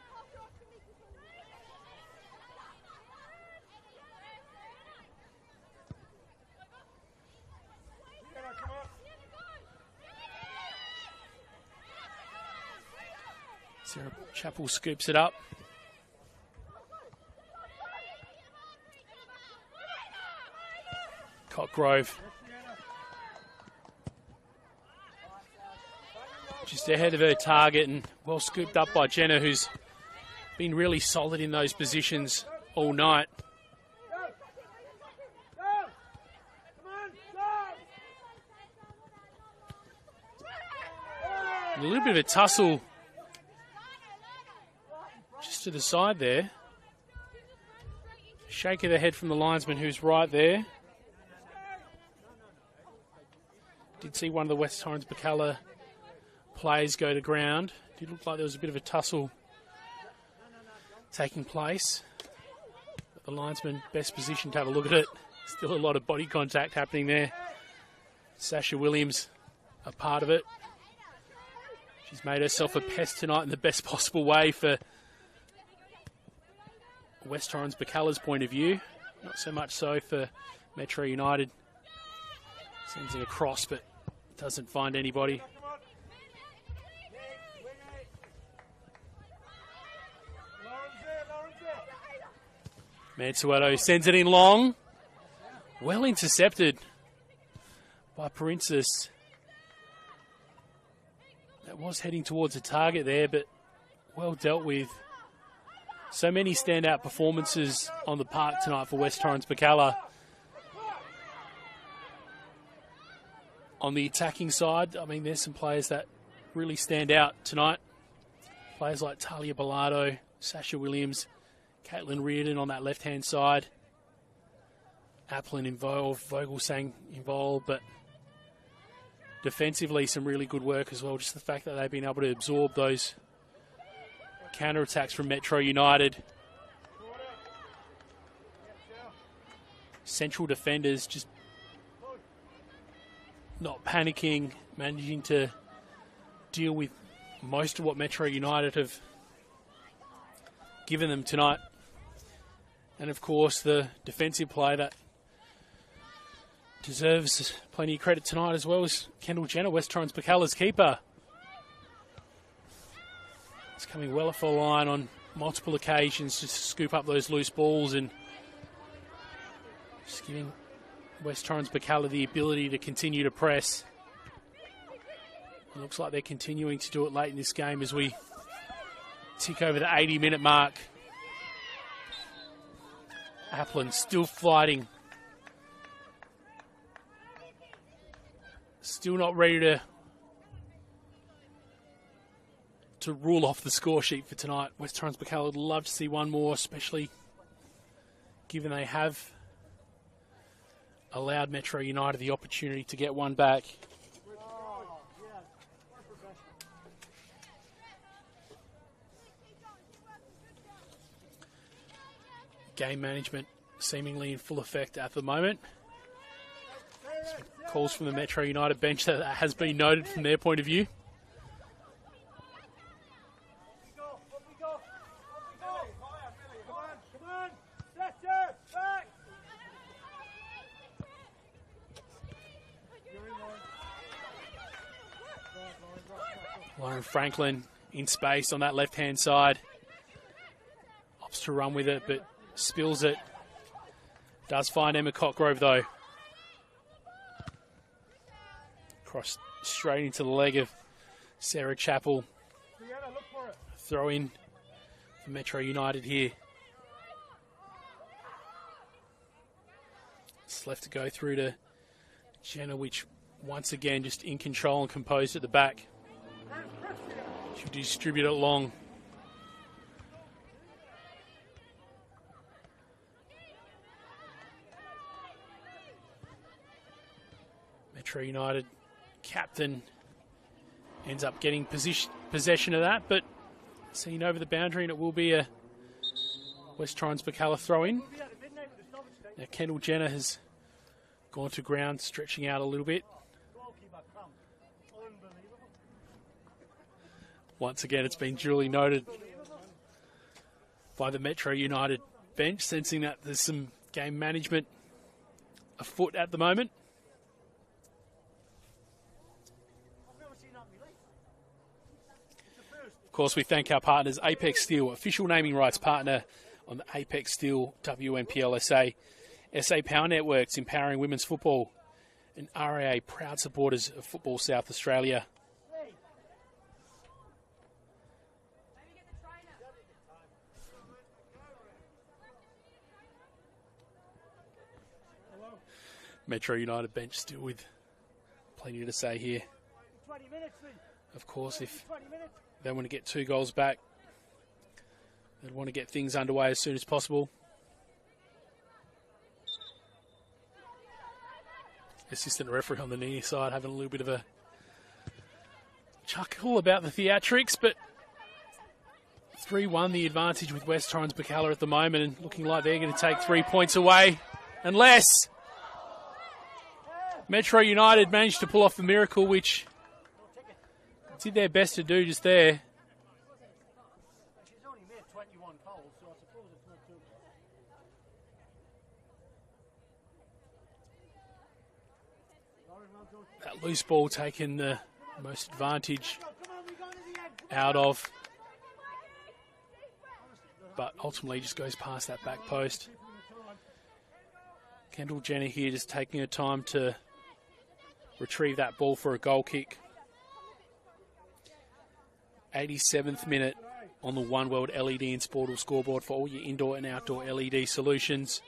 Sarah Chappell scoops it up. Cockgrove just ahead of her target and well scooped up by Jenna, who's been really solid in those positions all night. And a little bit of a tussle just to the side there. Shake of the head from the linesman who's right there. Did see one of the West Torrens Birkalla players go to ground. Did look like there was a bit of a tussle taking place. But the linesman best positioned to have a look at it. Still a lot of body contact happening there. Sasha Williams a part of it. She's made herself a pest tonight in the best possible way for West Torrens Birkalla's point of view. Not so much so for Metro United. Sends it across, but doesn't find anybody. Mansueto sends it in long. Well intercepted by Princess. That was heading towards a target there, but well dealt with. So many standout performances on the park tonight for West Torrens Birkalla. On the attacking side, I mean, there's some players that really stand out tonight. Players like Talia Bilardo, Sasha Williams, Caitlin Reardon on that left-hand side. Applin involved, Vogelsang involved, but defensively some really good work as well. Just the fact that they've been able to absorb those counter-attacks from Metro United. Central defenders just not panicking, managing to deal with most of what Metro United have given them tonight. And of course the defensive play that deserves plenty of credit tonight as well is Kendall Jenner, West Torrens Birkalla's keeper. It's coming well off the line on multiple occasions to scoop up those loose balls and just giving West Torrens Birkalla the ability to continue to press. It looks like they're continuing to do it late in this game as we tick over the 80-minute mark. Applin still fighting. Still not ready to rule off the score sheet for tonight. West Torrens Birkalla would love to see one more, especially given they have allowed Metro United the opportunity to get one back. Game management seemingly in full effect at the moment. Calls from the Metro United bench that has been noted from their point of view. Lauren Franklin in space on that left-hand side. Opts to run with it, but spills it. Does find Emma Cockgrove, though. Cross straight into the leg of Sarah Chappell. Throw in for Metro United here. It's left to go through to Jenna, which once again just in control and composed at the back. She'll distribute it long. Metro United captain ends up getting possession of that, but seen over the boundary, and it will be a West Torrens Birkalla throw-in. Now Kendall Jenner has gone to ground, stretching out a little bit. Once again, it's been duly noted by the Metro United bench, sensing that there's some game management afoot at the moment. Of course, we thank our partners, Apex Steel, official naming rights partner on the Apex Steel WNPLSA, SA Power Networks, empowering women's football, and RAA, proud supporters of Football South Australia. Metro United bench still with plenty to say here. Of course, if they want to get 2 goals back, they want to get things underway as soon as possible. Assistant referee on the near side having a little bit of a chuckle about the theatrics, but 3-1 the advantage with West Torrens Birkalla at the moment, and looking like they're going to take 3 points away, unless Metro United managed to pull off the miracle, which did their best to do just there. That loose ball taken the most advantage out of, but ultimately just goes past that back post. Kendall Jenner here just taking her time to retrieve that ball for a goal kick. 87th minute on the One World LED and Sportal scoreboard for all your indoor and outdoor LED solutions.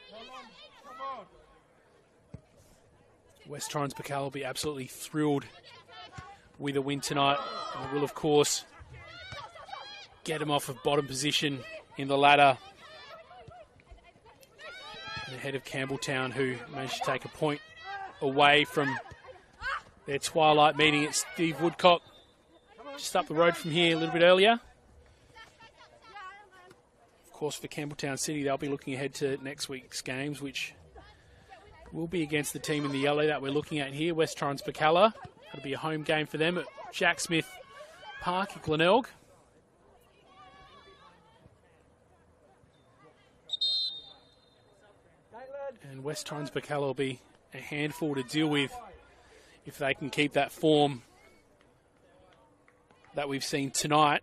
West Torrens Birkalla will be absolutely thrilled with a win tonight, and will, of course, get them off of bottom position in the ladder, and ahead of Campbelltown, who managed to take a point away from their twilight meeting at Steve Woodcock, just up the road from here a little bit earlier. Of course, for Campbelltown City, they'll be looking ahead to next week's games, which will be against the team in the yellow that we're looking at here, West Torrens Birkalla. It'll be a home game for them at Jack Smith Park at Glenelg. And West Torrens Birkalla will be a handful to deal with if they can keep that form that we've seen tonight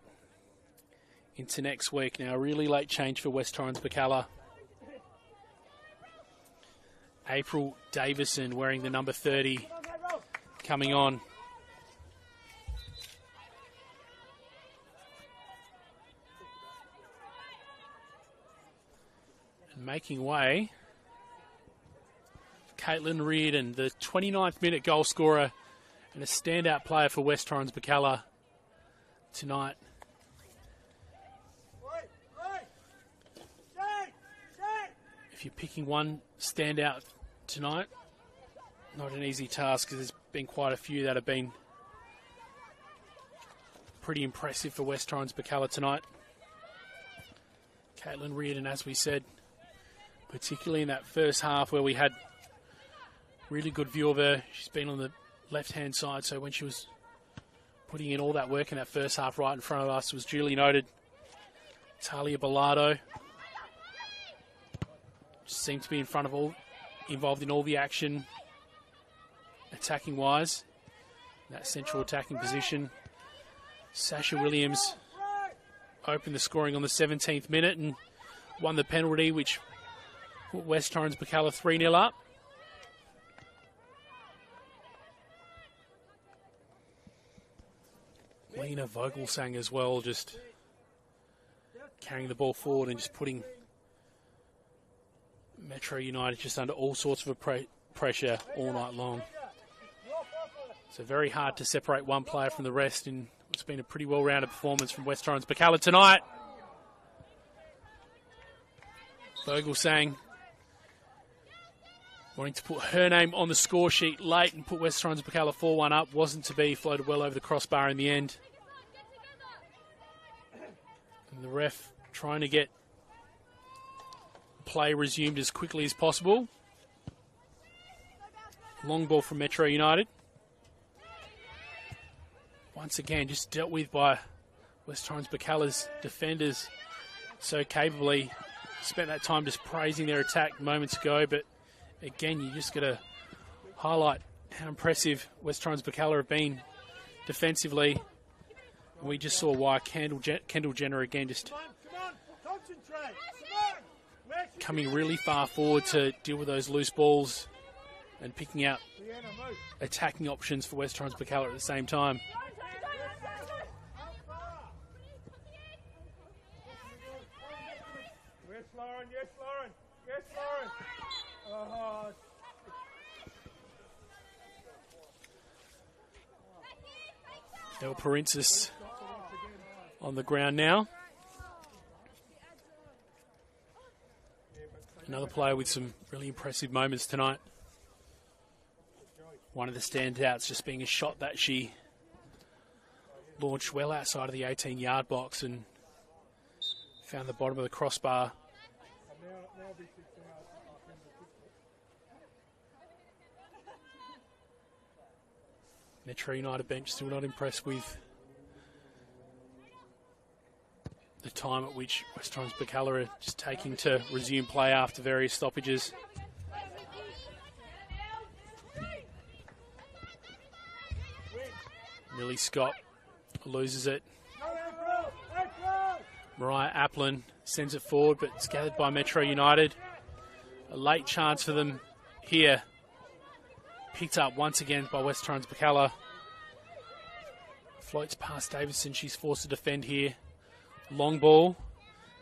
into next week. Now, a really late change for West Torrens Birkalla. April Davison wearing the number 30 coming on. And making way, Caitlin Reardon, the 29th minute goal scorer and a standout player for West Torrens Birkalla tonight. If you're picking one standout tonight, not an easy task, because there's been quite a few that have been pretty impressive for West Torrens Birkalla tonight. Caitlin Reardon, as we said, particularly in that first half where we had really good view of her. She's been on the left-hand side, so when she was putting in all that work in that first half right in front of us was duly noted. Talia Bilardo seemed to be in front of all, involved in all the action, attacking-wise. That central attacking position. Sasha Williams opened the scoring on the 17th minute and won the penalty, which put West Torrens Birkalla 3-0 up. Lena Vogelsang as well, just carrying the ball forward and just putting Metro United just under all sorts of pressure all night long. So very hard to separate one player from the rest, and it's been a pretty well-rounded performance from West Torrens Birkalla tonight. Vogelsang wanting to put her name on the score sheet late and put West Torrens Birkalla 4-1 up. Wasn't to be, floated well over the crossbar in the end. And the ref trying to get play resumed as quickly as possible. Long ball from Metro United. Once again, just dealt with by West Torrens Birkalla's defenders so capably. Spent that time just praising their attack moments ago, but again, you just got to highlight how impressive West Torrens Birkalla have been defensively. We just saw why Kendall Jenner again just coming really far forward to deal with those loose balls and picking out attacking options for West Torrens Birkalla at the same time. Yes, Lauren. Yes, Lauren. Yes, Lauren. Oh. El Parensis on the ground now. Another player with some really impressive moments tonight. One of the standouts just being a shot that she launched well outside of the 18-yard box and found the bottom of the crossbar. Metro United bench still not impressed with the time at which West Torrens Birkalla are just taking to resume play after various stoppages. Millie Scott loses it. Mariah Applin sends it forward, but it's gathered by Metro United. A late chance for them here. Picked up once again by West Torrens Birkalla. Floats past Davidson. She's forced to defend here. Long ball.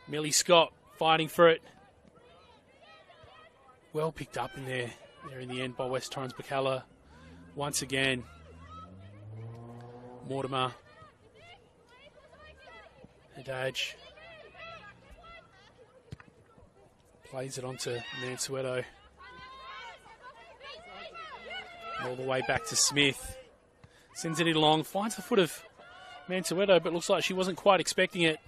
Millie Scott fighting for it. Well picked up in there in the end by West Torrens Birkalla. Once again. Mortimer. Hadaj. Plays it onto Mansueto. All the way back to Smith. Sends it in long. Finds the foot of Mansueto, but looks like she wasn't quite expecting it.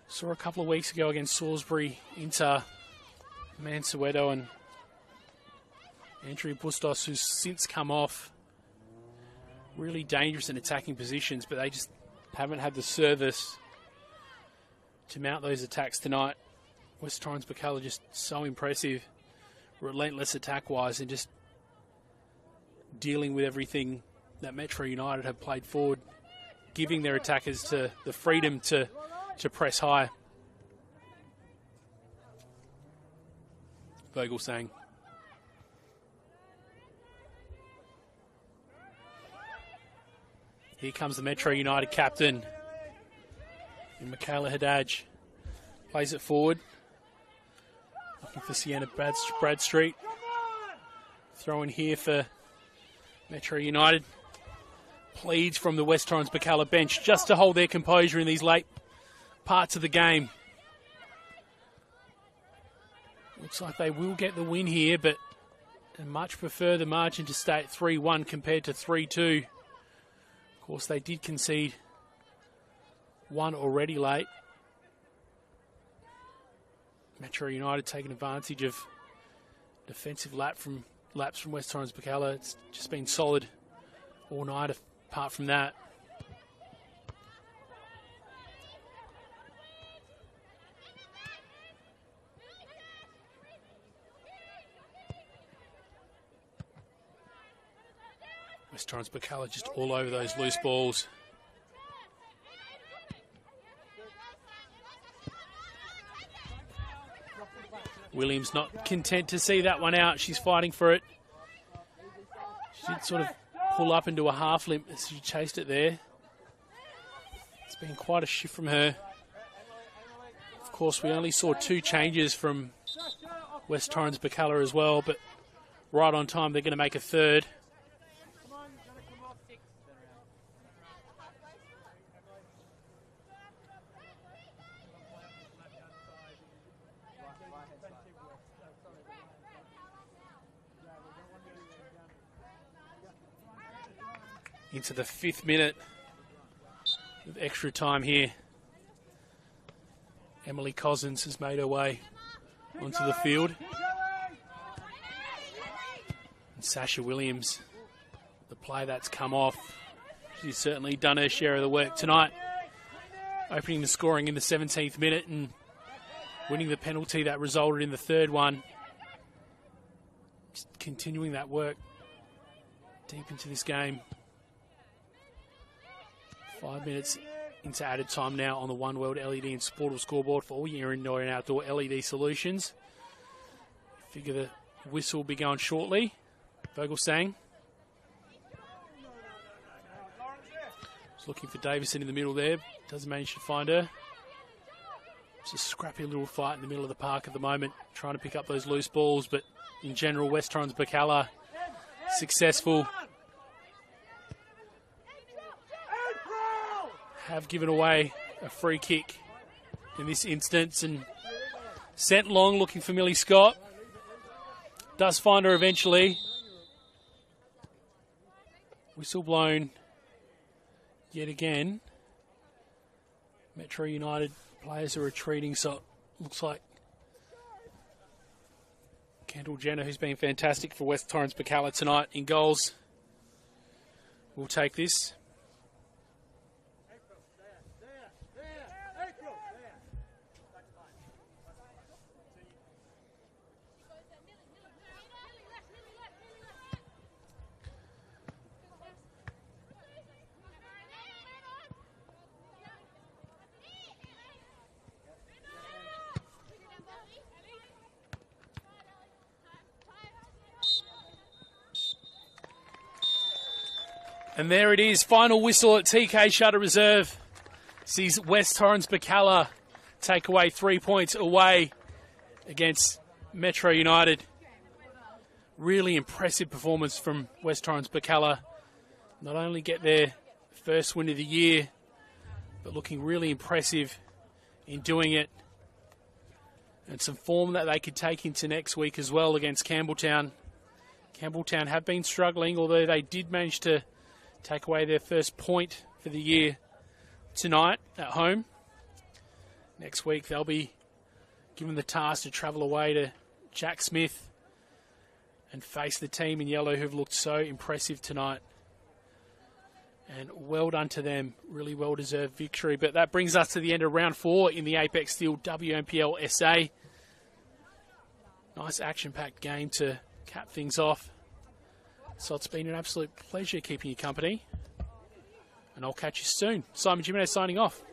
Saw a couple of weeks ago against Salisbury into Mansueto and Andrea Bustos, who's since come off. Really dangerous in attacking positions, but they just haven't had the service to mount those attacks tonight. West Torrens Birkalla just so impressive, relentless attack-wise, and just dealing with everything that Metro United have played forward, giving their attackers to the freedom to press high. Vogel saying. Here comes the Metro United captain, Michaela Hadaj. Plays it forward. Looking for Sienna Bradstreet. Throw in here for Metro United. Pleads from the West Torrens Birkalla bench just to hold their composure in these late parts of the game. Looks like they will get the win here, but I much prefer the margin to stay at 3-1 compared to 3-2. Of course, they did concede one already late. Metro United taking advantage of defensive laps from West Torrens Birkalla. It's just been solid all night apart from that. West Torrens Birkalla just all over those loose balls. Williams not content to see that one out. She's fighting for it. She did sort of pull up into a half limp as she chased it there. It's been quite a shift from her. Of course, we only saw 2 changes from West Torrens Birkalla as well, but right on time they're going to make a third. Into the 5th minute with extra time here. Emily Cousins has made her way onto the field. And Sasha Williams, the play that's come off. She's certainly done her share of the work tonight. Opening the scoring in the 17th minute and winning the penalty that resulted in the 3rd one. Just continuing that work deep into this game. 5 minutes into added time now on the One World LED and Sportal scoreboard for all your indoor and outdoor LED solutions. Figure the whistle will be going shortly. Vogelsang. Just looking for Davison in the middle there. Doesn't manage to find her. It's a scrappy little fight in the middle of the park at the moment, trying to pick up those loose balls, but in general, West Torrens Birkalla successful. Have given away a free kick in this instance and sent long looking for Millie Scott. Does find her eventually. Whistle blown yet again. Metro United players are retreating, so it looks like Kendall Jenner, who's been fantastic for West Torrens Birkalla tonight in goals, will take this. And there it is, final whistle at TK Shutter Reserve. Sees West Torrens Birkalla take away 3 points away against Metro United. Really impressive performance from West Torrens Birkalla. Not only get their first win of the year, but looking really impressive in doing it. And some form that they could take into next week as well against Campbelltown. Campbelltown have been struggling, although they did manage to take away their first point for the year tonight at home. Next week they'll be given the task to travel away to Jack Smith and face the team in yellow who've looked so impressive tonight. And well done to them, really well-deserved victory. But that brings us to the end of round 4 in the Apex Steel WNPLSA. Nice action-packed game to cap things off. So it's been an absolute pleasure keeping you company. And I'll catch you soon. Simon Jimenez signing off.